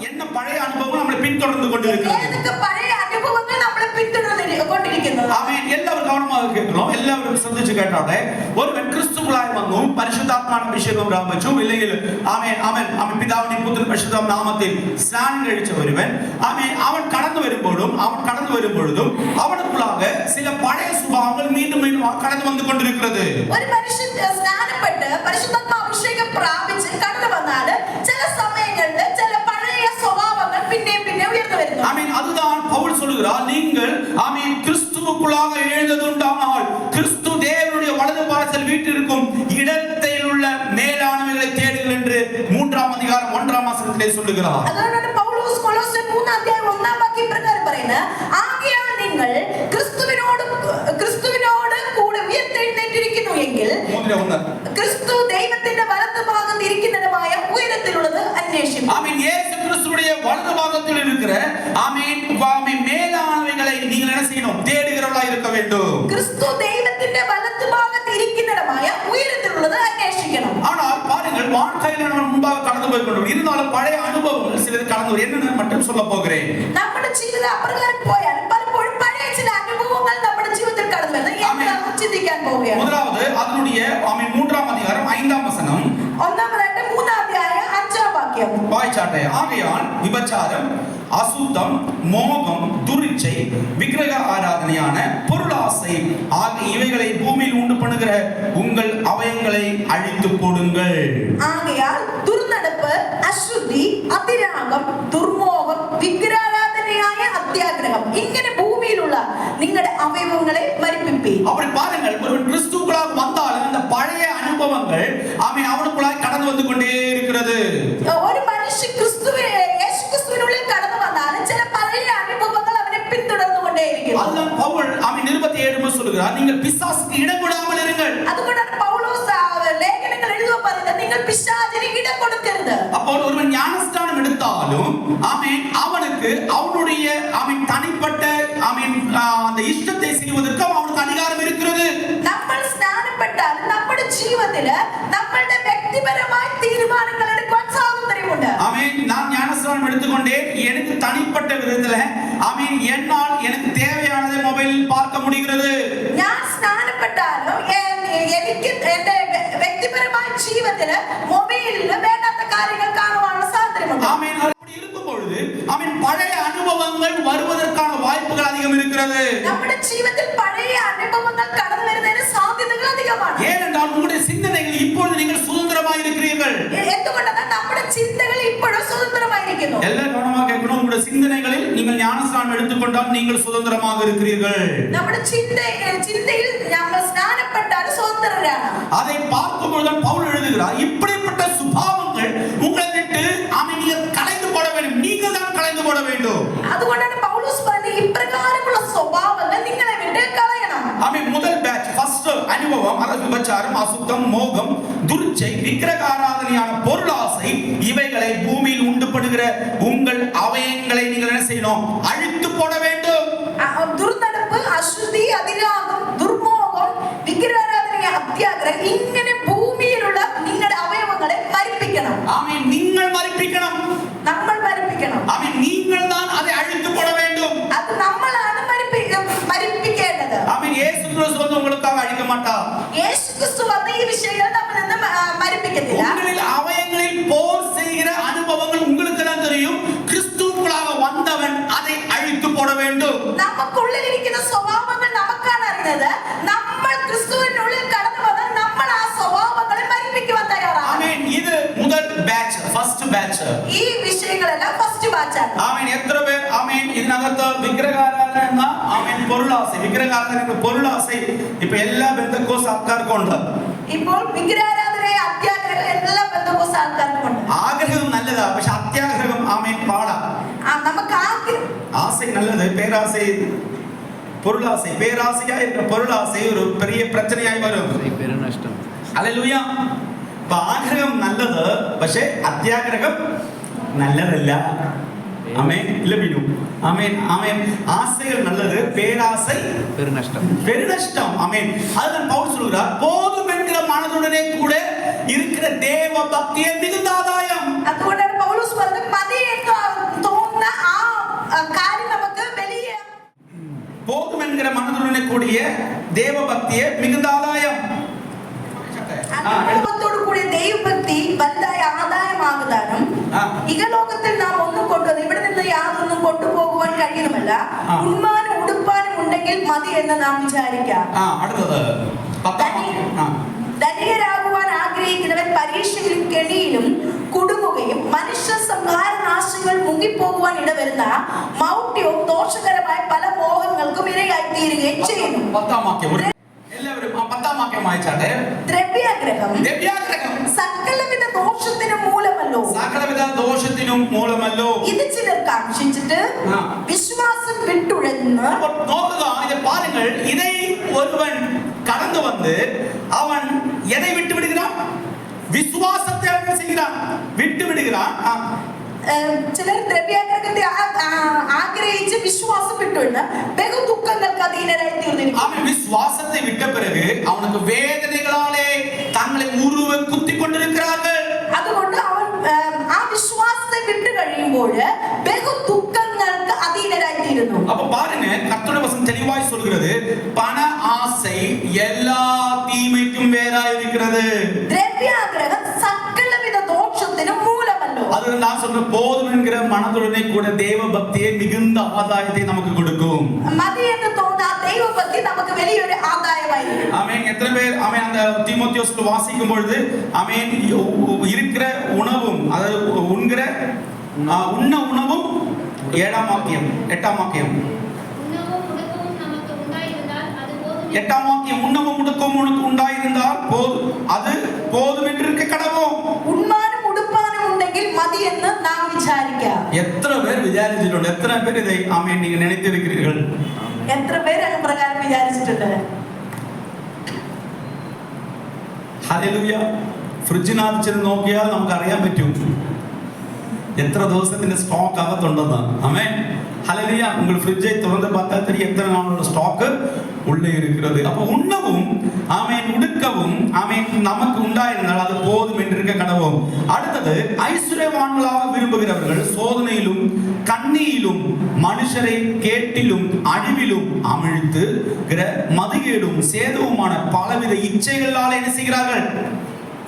Speaker 1: என்ன பழைய அனுபவம் நம்மளை பின்தொடர்ந்து கொண்டிருக்கிறது?
Speaker 3: ഏതൊക്കെ പഴയ അനുഭവങ്ങൾ നമ്മളെ പിന്തുടർന്നുകൊണ്ടിരിക്കുന്നത്?
Speaker 1: எல்லாரும் கவனமாக கேட்கிறோம். எல்லாரும் ശ്രദ്ധിച്ചു കേട്ടോട്ടെ. ഒരുവൻ ക്രിസ്തുവിലായി വന്നു പരിശുദ്ധാത്മാവിന്റെ അഭിഷേകം പ്രാപിച്ചു, ഇല്ലെങ്കിൽ അവൻ പിതാവിന്റെയും പുത്രന്റെയും പരിശുദ്ധ നാമത്തിൽ സ്നാനം കഴിച്ച ഒരുവൻ അവൻ കടന്നു വരുമ്പോഴും അവനുക്കുള്ളാக சில பழைய சுபாவங்கள் மீண்டும் கடந்து வந்து கொண்டிருக்கிறது.
Speaker 3: ഒരു മനുഷ്യൻ സ്നാനപ്പെട്ട് പരിശുദ്ധാത്മാ അഭിഷേകം പ്രാപിച്ച് കടന്നു വന്നാൽ ചില സമയങ്ങളിൽ ചില പഴയ സ്വഭാവങ്ങൾ പിന്നെയും ഉയർന്നു വരുന്നു.
Speaker 1: அதுதான் பவுல் சொல்கிறார், நீங்கள் கிறிஸ்துவுக்குள்ளாக எழுந்ததுண்டானால் கிறிஸ்து தேவனுடைய வலது பாரத்தில் வீற்றிருக்கும் இடத்தில் உள்ள மேலானவைகளை தேடுங்கள் என்று 3-ാം அதிகாரம் 1-ാം வசனத்திலே சொல்லுகிறார்.
Speaker 3: അതുകൊണ്ടാണ് പൗലോസ് കൊലോസ്യർ 3-ാം അധ്യായം 1-ാം വാക്യം പ്രകാരം പറയുന്നത്, ആകയാൽ നിങ്ങൾ ക്രിസ്തുവിനോട്
Speaker 1: ആമേൻ ആമേൻ മേലാനവകളെ നിങ്ങൾ என்ன செய்யணும் தேடுகிறவர்களா இருக்க வேண்டும்
Speaker 3: ക്രിസ്തു ദൈവത്തിന്റെ വലതുഭാഗത്ത് ഇരിക്കുന്നിടമായ ഉയരത്തിലുള്ളത് അന്വേഷിക്കണം
Speaker 1: ஆனால் பாருங்கள் வாழ்க்கையில நம்ம முன்பாக கடந்து போய் கொண்டிருக்கிறோம் இருந்தாலும் பழைய அனுபவங்கள் சிலது கடந்து வரும் என்னன்னு மட்டும் சொல்ல போகிறேன்
Speaker 3: നമ്മുടെ ജീവിതം അപ്രകാരം പോയാൽ പലപ്പോഴും പഴയ ചില അനുഭവങ്ങൾ നമ്മുടെ ജീവിതത്തിൽ കടന്നു വരുന്നത് എന്താണെന്ന് ചിന്തിക്കാൻ പോവുകയാണ്
Speaker 1: முதலாவது அதனுடைய ஆமென் 3ஆம் அதிகாரம் 5ஆம் வசனம்
Speaker 3: ഒന്നാമതായിട്ട് 3-ാം അധ്യായം 5-ാം വാക്യം
Speaker 1: வாய்ச்சாட்டை ஆகையால் விபச்சாரம் அசுத்தம் மோகம் துரிச்சை விக்கிரக ஆராதனையான பொருளாசை ஆகிய இவைகளை பூமியில் உண்டு பண்ணுகிற உங்கள் அவயங்களை அழித்து போடுங்கள்
Speaker 3: ആകയാൽ ദുർനടപ്പ് അശുദ്ധി അതിരാഗം ദുർമോഹം വിഗ്രഹാരാധനയായ അത്യാഗ്രഹം ഇങ്ങനെ ഭൂമിയിലുള്ള നിങ്ങളുടെ അവയവങ്ങളെ മരിപ്പിപ്പീൻ
Speaker 1: அப்படி பாருங்கள் ஒரு கிறிஸ்துவுக்குள்ளாக வந்தாலும் அந்த பழைய அனுபவங்கள் அவனுக்குள்ளாக கடந்து வந்து கொண்டே இருக்கிறது
Speaker 3: ഒരു മനുഷ്യൻ യേശു ക്രിസ്തുവിനുള്ളിൽ കടന്നു വന്നാലും ചില പഴയ അനുഭവങ്ങൾ അവനെ പിന്തുടർന്നു കൊണ്ടേയിരിക്കും
Speaker 1: அதுதான் பவுல் நிருபத்தை 7 சொல்லுகிறார் நீங்கள் பிசாசுக்கு இடம் கொடாமல் இருங்கள்
Speaker 3: അതുകൊണ്ടാണ് പൗലോസ് ലേഖനങ്ങൾ എഴുതുമ്പോൾ പറയുന്നത് നിങ്ങൾ പിശാചിന് ഇടം കൊടുക്കരുത്
Speaker 1: അപ്പോൾ ஒருவன் ஞானஸ்நானம் எடுத்தாலும் ஆமென் அவனுக்கு அவனுடைய தனிப்பட்ட அந்த இஷ்டத்தை செய்வதற்கு அவனுக்கு அதிகாரம் இருக்கிறது
Speaker 3: നമ്മൾ സ്നാനപ്പെട്ടാൽ നമ്മുടെ ജീവിതത്തിൽ നമ്മളുടെ വ്യക്തിപരമായ തീരുമാനങ്ങൾ എടുക്കാൻ സ്വാതന്ത്ര്യമുണ്ട്
Speaker 1: ஆமென் நான் ஞானஸ்நானம் எடுத்துக்கொண்டேன் எனக்கு தனிப்பட்ட விதத்துல ஆமென் என்னால் எனக்கு தேவையானதை மொபைலில் பார்க்க முடிகிறது
Speaker 3: ഞാൻ സ്നാനപ്പെട്ടാലും എനിക്ക് എന്റെ വ്യക്തിപരമായ ജീവിതത്തിൽ മൊബൈലിൽ വേണ്ടാത്ത കാര്യങ്ങൾ കാണുവാനുള്ള സ്വാതന്ത്ര്യമുണ്ട്
Speaker 1: ஆமென் அப்படி இருக்கும் பொழுது ஆமென் பழைய அனுபவங்கள் வருவதற்கான வாய்ப்புகள் அதிகம் இருக்கிறது
Speaker 3: നമ്മുടെ ജീവിതത്തിൽ പഴയ അനുഭവങ്ങൾ കടന്നു വരുന്നതിന് സാധ്യതകൾ അധികമാണ്
Speaker 1: ஏனென்றால் உங்களுடைய சிந்தனைகள் இப்பொழுது நீங்கள் சுதந்திரமாக இருக்கிறீர்கள்
Speaker 3: എന്തുകൊണ്ടാണ് നമ്മുടെ ചിന്തകൾ ഇപ്പോഴും സ്വതന്ത്രമായിരിക്കുന്നു
Speaker 1: எல்லாம் கவனமாக கேட்கணும் உங்களுடைய சிந்தனைகளில் நீங்கள் ஞானஸ்நானம் எடுத்துக்கொண்டால் நீங்கள் சுதந்திரமாக இருக்கிறீர்கள்
Speaker 3: നമ്മുടെ ചിന്തയിൽ നമ്മൾ സ്നാനപ്പെട്ടാൽ സ്വതന്ത്രരാണ്
Speaker 1: அதை பார்க்கும்போது பவுல் எழுதுகிறார் இப்படிப்பட்ட சுபாவங்கள் உங்களை விட்டு நீங்கள் கலைந்து போட வேண்டும் நீங்கள் தான் கலைந்து போட வேண்டும்
Speaker 3: അതുകൊണ്ടാണ് പൗലോസ് പറയുന്നത് ഇപ്രകാരമുള്ള സ്വഭാവങ്ങൾ നിങ്ങളെ വിട്ട് കളയണം
Speaker 1: முதல் பேட்ச் ஃபர்ஸ்ட் அனுபவம் அதாவது விபச்சாரம் அசுத்தம் மோகம் துர்ச்சை விக்கிரக ஆராதனையான பொருளாசை இவைகளை பூமியில் உண்டுபடுகிற உங்கள் அவயங்களை நீங்கள் என்ன செய்யணும் அழித்து போட வேண்டும்
Speaker 3: ദുർനടപ്പ് അശുദ്ധി അതിരാഗം ദുർമോഹം വിഗ്രഹാരാധന അത്യാഗ്രഹം ഇങ്ങനെ ഭൂമിയിലുള്ള നിങ്ങളുടെ അവയവങ്ങളെ മരിപ്പിക്കണം
Speaker 1: ஆமென் நீங்கள் மரிப்பிக்கணும்
Speaker 3: നമ്മൾ മരിപ്പിക്കണം
Speaker 1: ஆமென் நீங்கள் தான் அதை அழித்து போட வேண்டும்
Speaker 3: അത് നമ്മളാണ് മരിപ്പിക്കേണ്ടത്
Speaker 1: ஆமென் இயேசு கிறிஸ்து வந்து உங்களுக்காக அழிக்க மாட்டார்
Speaker 3: യേശു ക്രിസ്തു വന്ന ഈ വിഷയങ്ങൾ നമ്മൾ മരിപ്പിക്കത്തില്ല
Speaker 1: உங்களில் அவயங்களில் போர் செய்கிற அனுபவங்கள் உங்களுக்கு தான் தெரியும் கிறிஸ்துவுக்குள்ளாக வந்தவன் அதை அழித்து போட வேண்டும்
Speaker 3: നമുക്കുള്ളിലിരിക്കുന്ന സ്വഭാവങ്ങൾ നമുക്കാണ് അറിയുന്നത് നമ്മൾ ക്രിസ്തുവിനുള്ളിൽ കടന്നു വന്നാൽ നമ്മൾ ആ സ്വഭാവങ്ങളെ മരിപ്പിക്കുവാൻ തയ്യാറാണ്
Speaker 1: ஆமென் இது முதல் பேட்ச் ஃபர்ஸ்ட் பேட்ச்
Speaker 3: ഈ വിഷയങ്ങളെല്ലാം ഫസ്റ്റ് ബാച്ചാണ്
Speaker 1: ஆமென் எத்தனை பேர் ஆமென் ഇതിനകത്ത് വിഗ്രഹാരാധന ആமெൻ പൊരുളാസை വിഗ്രഹാരാധന പൊരുളാസை ഇപ്പോ എല്ലാ ബന്ധക്കോസ് ആൾക്കാർക്കും ഉണ്ട്
Speaker 3: ഇപ്പോൾ വിഗ്രഹാരാധനയെ അത്യാഗ്രഹം എല്ലാ ബന്ധക്കോസ് ആൾക്കാർക്കും ഉണ്ട്
Speaker 1: ആഗ്രഹം നല്ലതാ പക്ഷെ അത്യാഗ്രഹം ആമെൻ പാടാ
Speaker 3: നമുക്ക്
Speaker 1: ஆசை நல்லது பேராசை பொருளாசை பேராசையா இருக்கிற பொருளாசை ஒரு பெரிய பிரச்சனையாய் வரும்
Speaker 4: பெருநஷ்டம்
Speaker 1: ഹല്ലേലൂയ ആഗ്രഹം നല്ലത് പക്ഷേ അത്യാഗ്രഹം നല്ലതല്ല ആമേൻ ഇല്ല ബിനു ആമേൻ ആമേൻ ஆசைகள் நல்லது பேராசை பெருநஷ்டம் ஆமேன் அதுதான் பவுல் சொல்கிறார் போதும் என்கிற மனதுடனே கூட இருக்கிற தேவ பக்தியே மிகுந்த ஆதாயம்
Speaker 3: അതുകൊണ്ടാണ് പൗലോസ് പറഞ്ഞത് മതി എന്ന് തോന്നുന്ന ആ കാര്യം നമുക്ക് വലിയ
Speaker 1: போதும் என்கிற மனதுடனே கூடிய தேவ பக்தியே மிகுந்த ஆதாயம்
Speaker 3: അനുഭവത്തോടു കൂടിയ ദൈവഭക്തി വലുതായ ആദായമാകുതാനും ഇഹലോകത്തിൽ നാം ഒന്നും കൊണ്ടുവന്ന് ഇവിടെ നിന്ന് യാതൊന്നും കൊണ്ടുപോകുവാൻ കഴിയുമല്ല ഉണ്മാനും ഉടുപ്പാനും ഉണ്ടെങ്കിൽ മതി എന്ന് നാം വിചാരിക്കാം ധനികരാകുവാൻ ആഗ്രഹിക്കുന്നവൻ പരീക്ഷയിലും കെണിയിലും കുടുങ്ങുകയും മനുഷ്യ സംഹാരനാശങ്ങൾ മുങ്ങിപ്പോകുവാൻ ഇടവരുന്ന മൗഢ്യവും ദോഷകരമായ പല മോഹങ്ങൾക്കും ഇരയായി തീരുകയും ചെയ്യുന്നു.
Speaker 1: എല്ലാവരും 10-ാം വാക്യം വായിച്ചാട്ടെ.
Speaker 3: ദ്രവ്യാഗ്രഹം സകലവിധ ദോഷത്തിനും മൂലമല്ലോ ഇത് ചിലർ കാക്ഷിച്ചിട്ട് വിശ്വാസം വിട്ടുഴന്ന്
Speaker 1: பாருங்கள் இதை ஒருவன் கடந்து வந்து அவன் எதை விட்டு விடுகிறான்? விசுவாசத்தை அவன் செய்கிறான், விட்டு விடுகிறான்.
Speaker 3: ചിലർ ദ്രവ്യാഗ്രഹത്തെ ആഗ്രഹിച്ച് വിശ്വാസപ്പെട്ടുകൊണ്ട് ബഹു ദുഃഖങ്ങൾക്ക് അധീനരായി തീർന്നിരിക്കുന്നു.
Speaker 1: அவன் விசுவாசத்தை விட்ட பிறகு அவனுக்கு வேதனைகளாலே தங்களை உருவ குத்திக் கொண்டிருக்கிறார்கள்.
Speaker 3: അതുകൊണ്ട് അവൻ ആ വിശ്വാസത്തെ വിട്ടു കഴിയുമ്പോൾ ബഹു ദുഃഖങ്ങൾക്ക് അധീനരായി തീരുന്നു.
Speaker 1: அப்ப பாருங்க, கர்த்தருடைய வசனம் தெளிவாய் சொல்கிறது, பண ஆசை எல்லா தீமைக்கும் வேறாய் இருக்கிறது.
Speaker 3: ദ്രവ്യാഗ്രഹം സകലവിധ ദോഷത്തിനും മൂലമല്ലോ.
Speaker 1: அது நான் சொல்ற போதும் என்கிற மனதுடனே கூட தேவ பக்தியை மிகுந்த ஆதாயத்தை நமக்கு கொடுக்கும்.
Speaker 3: മതി എന്ന് തോന്നാ ദൈവഭക്തി നമുക്ക് വലിയൊരു ആദായമായിരിക്കും.
Speaker 1: ஆமென். எத்தனை பேர் ஆமென் அந்த தீமோத்தேயுஸ்ல வாசிக்கும் பொழுது ஆமென் இருக்கிற உணவும் அதாவது உண்கிற உண்ண உணவும் 7ஆம் வாக்கியம் 8ஆம் வாக்கியம் உண்ணவும் முடக்கவும் உனக்கு உண்டாயிருந்தால் அது போதும் என்று இருக்க கடவோம்.
Speaker 3: ഉണ്മാനും ഉടുപ്പാനും ഉണ്ടെങ്കിൽ മതി എന്ന് നാം വിചാരിക്കാം.
Speaker 1: எத்தனை பேர் விசாரிச்சிട്ടുണ്ട്? எத்தனை பேர் இதை ஆமென் நீங்க நினைத்திருக்கிறீர்கள்?
Speaker 3: എത്ര പേര് അങ്ങനെ പ്രകാരം വിചാരിച്ചിട്ടുണ്ട്?
Speaker 1: ഹല്ലേലൂയ. ഫ്രിഡ്ജിനകത്ത് ചെന്ന് നോക്കിയാൽ നമുക്ക് അറിയാൻ പറ്റും എത്ര ദിവസത്തിന്റെ സ്റ്റോക്ക് അകത്തുണ്ടെന്ന്. ആമേൻ. ஹல்லேலூயா. உங்கள் ஃப்ரிட்ஜை திறந்து பார்த்தா தெரியும் எத்தனை நாளோட ஸ்டாக் உள்ளே இருக்கிறது. அப்ப உண்ணவும் ஆமென் உடுக்கவும் ஆமென் நமக்கு உண்டாயிருந்தால் அது போதும் என்று இருக்க கடவோம். அடுத்தது, ஐஸ்வர்யவான்களாக விரும்புகிறவர்கள் சோதனையிலும் கண்ணியிலும் மனுஷரை கேட்டிலும் அழிவிலும் அமிழ்த்துகிற மதுகேடும் சேதவுமான பலவித இச்சைகளால் என்ன செய்கிறார்கள்?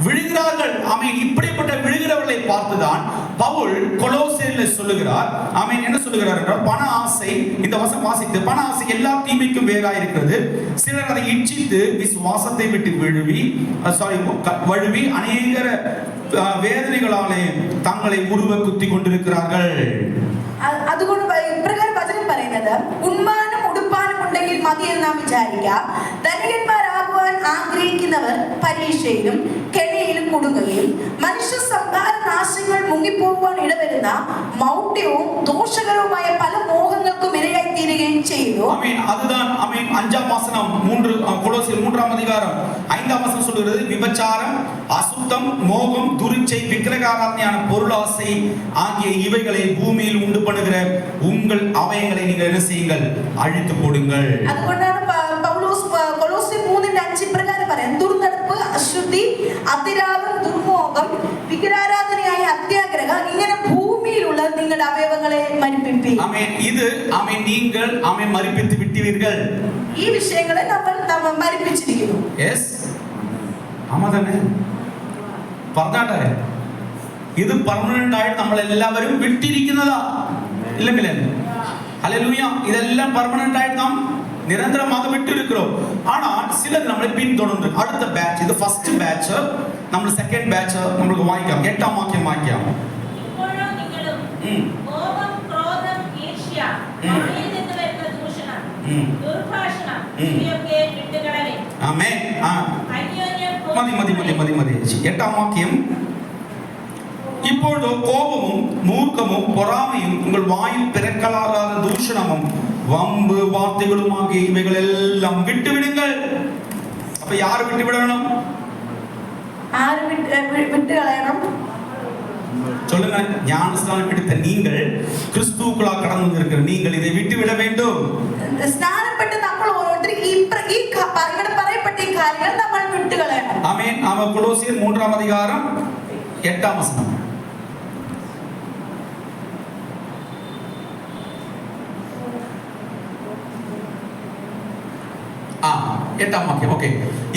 Speaker 1: விழுகிறார்கள். ஆமென். இப்படிப்பட்ட விழுகிறவர்களை பார்த்துதான் பவுல் கொலோசியரில் சொல்லுகிறார். ஆமென். என்ன சொல்லுகிறார் என்றால், பண ஆசை, இந்த வசனம் வாசித்து, பண ஆசை எல்லா தீமைக்கும் வேறாய் இருக்கிறது. சிலர் அதை இச்சித்து விசுவாசத்தை விட்டு வழுவி அநேக വേദനകളാലെ തങ്ങളെ മുറിവ് കുത്തിക്കൊണ്ടിരിക്കുകയാர்கள்.
Speaker 3: അതുകൊണ്ട് ഇപ്രകാരം വചനം പറയുന്നത്, ഉണ്മാനും ഉടുപ്പാനും ഉണ്ടെങ്കിൽ മതി എന്ന് നാം വിചാരിക്കാം. ധനികന്മാരാകുവാൻ ആഗ്രഹിക്കുന്നവർ പരീക്ഷയിലും കെണിയിലും കുടുങ്ങുകയും മനുഷ്യ സംഹാര നാശങ്ങൾ മുങ്ങിപ്പോകുവാൻ ഇടവരുന്ന മൗഢ്യവും ദോഷകരവുമായ പല മോഹങ്ങൾക്കും ഇരയായി തീരുകയും ചെയ്തു.
Speaker 1: அதுதான் ஆமென். 5ஆம் வசனம் கொலோசியர் 3ஆம் அதிகாரம் 5ஆம் வசனம் சொல்கிறது, விபச்சாரம், அசுத்தம், மோகம், துரிச்சை, விக்கிரகாராதனையான பொருளாசை ஆகிய இவைகளை பூமியில் உண்டு பண்ணுகிற உங்கள் அவயங்களை நீங்கள் என்ன செய்யுங்கள்? அழித்து போடுங்கள்.
Speaker 3: അതുകൊണ്ടാണ് പൗലോസ് കൊലോസ്യർ 3:5 ഇപ്രകാരം പറയാം, ദുർനടപ്പ്, അശുദ്ധി, അതിരാഗം, ദുർമോഹം, വിഗ്രഹാരാധനയായ അത്യാഗ്രഹം, ഇങ്ങനെ ഭൂമിയിലുള്ള നിങ്ങളുടെ അവയവങ്ങളെ മരിപ്പിപ്പി.
Speaker 1: ആമേൻ. ഇത് ആമേൻ நீங்கள் ആമേൻ മരിപ്പിத்து விட்டீர்கள்.
Speaker 3: ഈ വിഷയങ്ങളെ നമ്മൾ മരിപ്പിച്ചിരിക്കുന്നു.
Speaker 1: യെസ്. ആമ തന്നെ പറഞ്ഞാട്ടെ, ഇത് പെർമനന്റ് ആയിട്ട് നമ്മൾ എല്ലാവരും വിട്ടിരിക്കുന്നതാ. ഇല്ലെങ്കിൽ ഹല്ലേലൂയ. ഇതെല്ലാം പെർമനന്റ് ആയിട്ട് നാം നിരന്തരமாக விட்டு இருக்கிறோம். ஆனால் சிலர் நம்மளை பின்தொடர்ந்து அடுத்த பேட்ச், இது ஃபர்ஸ்ட் பேட்ச், നമ്മൾ സെക്കൻഡ് ബാച്ച് നമുക്ക് വായിക്കാം. 8ആം വാക്യം വായിക്കാം.
Speaker 2: ഇപ്പോഴോ നിങ്ങളും കോപം, ക്രോധം, ഈർഷ്യ, അവയിൽ നിന്ന് വരുന്ന ദൂഷണം, ദുർഭാഷണം ഇവയൊക്കെ വിട്ടുകളവിൻ.
Speaker 1: ആമേൻ.
Speaker 2: അന്യോന്യം
Speaker 1: മതി. 8ആം വാക്യം. இப்பொழுதோ கோபமும் மூர்க்கமும் பொறாமையும் உங்கள் வாயில் பிறக்கலாகாத தூஷணமும் வம்பு வார்த்தைகளுமாகிய இவைகள் எல்லாம் விட்டு விடுங்கள். அப்ப யார் விட்டு விடணும்?
Speaker 3: ആര് വിട്ട് കളയണം?
Speaker 1: சொல்லுங்க. ஞானஸ்நானம் எடுத்த நீங்கள், கிறிஸ்துவுக்குள்ளா கடந்து வந்திருக்கிற நீங்கள் இதை விட்டு விட வேண்டும்.
Speaker 3: സ്നാനപ്പെട്ട് നമ്മൾ ഓരോരുത്തരും ഇവിടെ പറയപ്പെട്ട ഈ കാര്യങ്ങൾ നമ്മൾ വിട്ട് കളയണം.
Speaker 1: ആമേൻ. കൊലോസിയർ 3ആം அதிகாரம் 8ஆம் வசனம். எட்டாம் வாக்கியம். ஓகே.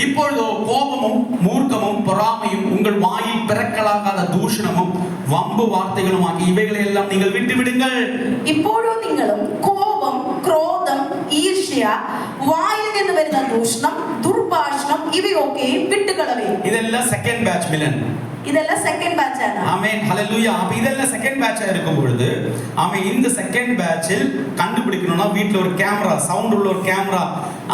Speaker 1: இப்பொழுதோ கோபமும் மூர்க்கமும் பொறாமையும் உங்கள் வாயில் பிறக்கலாகாத தூஷணமும் வம்பு வார்த்தைகளும் ஆகிய இவைகளை எல்லாம் நீங்கள் விட்டு விடுங்கள்.
Speaker 3: ഇപ്പോഴും നിങ്ങളും കോപം, ക്രോധം, ഈർഷ്യ, വായിൽ നിന്ന് വരുന്ന ദൂഷണം, ദുർഭാഷണം ഇവയൊക്കെ വിട്ടുകളവേ.
Speaker 1: ഇതെല്ലാം സെക്കൻഡ് ബാച്ച് മിലൻ.
Speaker 3: ഇതെല്ലാം സെക്കൻഡ് ബാച്ച് ആണ്.
Speaker 1: ആമേൻ. ഹല്ലേലൂയ. അപ്പോൾ ഇതെല്ലാം സെക്കൻഡ് ബാച്ച് ആയിരിക്കും பொழுது ஆமென் இந்த செகண்ட் பேட்சில் கண்டுபிடிக்கணும்னா வீட்ல ஒரு கேமரா, சவுண்ட் உள்ள ஒரு கேமரா,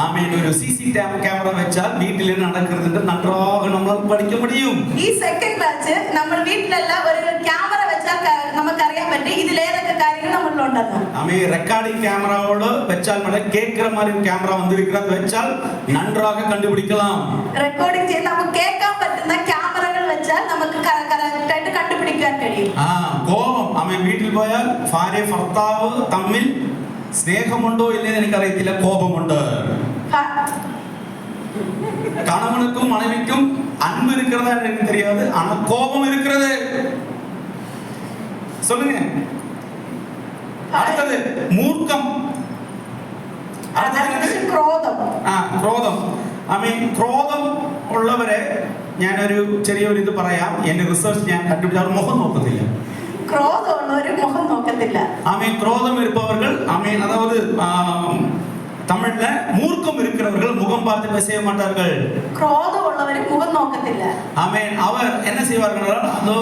Speaker 1: ஆமென், ஒரு சிசிடிவி கேமரா വെച്ചാൽ വീട്ടിൽ என்ன நடக்குதுன்னு நன்றாக நம்மால் படிக்க முடியும்.
Speaker 3: ഈ സെക്കൻഡ് ബാച്ച് നമ്മൾ വീട്ടിലെല്ലാം ഒരു ക്യാമറ വെച്ചാൽ നമുക്ക് അറിയാൻ പറ്റും ഇതിൽ ഏതൊക്കെ കാര്യങ്ങൾ നമ്മളിലുണ്ടെന്ന്.
Speaker 1: ஆமென். ரெக்கார்டிங் கேமராவோட வெச்சால் மட கேக்குற மாதிரி கேமரா வந்திருக்கிறது வெச்சால் நன்றாக கண்டுபிடிக்கலாம்.
Speaker 3: റെക്കോർഡിംഗ് ചെയ്ത് നമുക്ക് കേൾക്കാൻ പറ്റുന്ന ക്യാമറകൾ വെച്ചാൽ നമുക്ക് കറക്റ്റ് ആയിട്ട് കണ്ടുപിടിക്കാം. കണ്ടുപിടിക്കാൻ കഴിയും.
Speaker 1: കോപം. ആമേൻ. വീട്ടിൽ പോയാൽ ഭാര്യ ഭർത്താവ് തമ്മിൽ സ്നേഹമുണ്ടോ ഇല്ലെന്ന് എനിക്കറിയത്തില്ല, കോപമുണ്ട്. கணவனுக்கும் மனைவிக்கும் அன்பு இருக்கிறதா எனக்கு தெரியாது, ஆனா கோபம் இருக்கிறது. சொல்லுங்க. அடுத்தது மூர்க்கம். ക്രോധം. ക്രോധം ഉള്ളവരെ ഞാനൊരു ചെറിയൊരു ഇത് പറയാം. എന്റെ റിസർച്ച് ഞാൻ കണ്ടുപിടിച്ച അവർ മുഖം നോക്കത്തില്ല.
Speaker 3: ക്രോധമുള്ളവര് മുഖം നോക്കത്തില്ല.
Speaker 1: ക്രോധം இருப்பவர்கள் அதாவது தமிழ்ல மூர்க்கம் இருக்கிறவர்கள் முகம் பார்த்து பேசவே மாட்டார்கள்.
Speaker 3: ക്രോധം உள்ளவரை முகம் நோக்கத்தில்ல.
Speaker 1: ஆமென். அவர் என்ன செய்வார்கள்? அதோ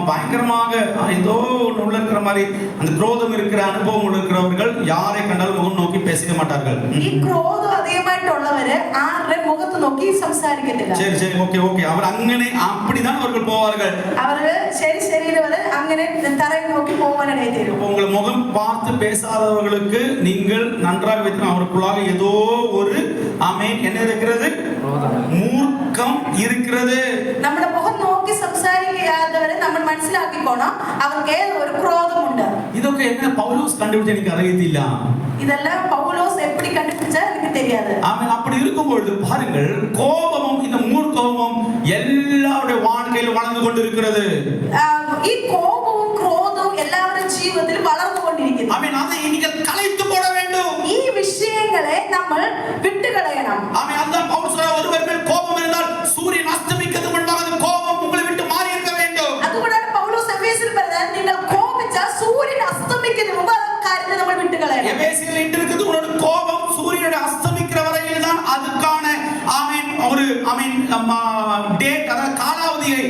Speaker 1: பயங்கரமாக ஏதோ உள்ள இருக்கிற மாதிரி அந்த ക്രോധം இருக்கிற அனுபவம் இருக்கிறவர்கள் யாரை கண்டாலும் முகம் நோக்கி பேசவே மாட்டார்கள்.
Speaker 3: ഈ ക്രോധം அதிகமாയിട്ടുള്ളവര് ആരുടെ മുഖത്ത് നോക്കി സംസാരിക്കത്തില്ല.
Speaker 1: சரி ஓகே அவர் അങ്ങനെ அப்படிதான் அவர்கள் போவார்கள்.
Speaker 3: அவர்கள் சரி வரை അങ്ങനെ தரையை நோக்கி போவானே தெரியும்.
Speaker 1: உங்கள் முகம் பார்த்து பேசாதவர்களுக்கு நீங்கள் நன்றாக வைத்து அவருக்குள்ளாக ஏதோ ஒரு என்ன இருக்கிறது? മൂർഖം இருக்கிறது.
Speaker 3: നമ്മുടെ മുഖം നോക്കി സംസാരിക്കാത്തവരെ നമ്മൾ മനസ്സിലാക്കിക്കോണം അവർക്ക് ഒരു ക്രോധമുണ്ട്.
Speaker 1: ഇതൊക്കെ എങ്ങനെ പൗലോസ് കണ്ടുപിടിച്ച എനിക്ക് അറിയത്തില്ല.
Speaker 3: இதெல்லாம் பவுலோஸ் எப்படி கண்டுபிடிச்சா எனக்கு தெரியாது.
Speaker 1: ஆமென். அப்படி இருக்கும்போது பாருங்கள், கோபமும் இந்த மூர்க்கமும் எல்லாருடைய வாழ்க்கையில் வளர்ந்து கொண்டிருக்கிறது.
Speaker 3: ഈ കോപവും ക്രോധവും എല്ലാവരുടെ ജീവിതത്തിൽ വളർന്നുകൊണ്ടിരിക്കുന്നു.
Speaker 1: ആമേൻ. அதை நீங்கள் கலைத்து போட வேண்டும்.
Speaker 3: ഈ വിഷയങ്ങളെ നമ്മൾ വിട്ടുകളയണം.
Speaker 1: ஆமென். அதான் பவுல் சொல்றார், ஒருவர் மேல் கோபம் இருந்தால் சூரியன் அஸ்தமிக்கிறதுக்கு முன்பாக அந்த கோபம் உங்களை விட்டு மாறி இருக்க வேண்டும்.
Speaker 3: അതുകൊണ്ടാണ് പൗലോസ് എഫേസ്യരിൽ പറഞ്ഞത്, നിങ്ങൾ കോപിച്ചാൽ സൂര്യൻ അസ്തമിക്കുന്നതിന് മുമ്പ് ആ കാര്യത്തെ നമ്മൾ വിട്ടുകളയണം.
Speaker 1: எபேசியரில் இருக்கிறது உன்னோட கோபம் சூரியன் அஸ்தமிக்கிற வரையில் தான் அதுக்கான ஒரு டேட், அதாவது காலாவதியை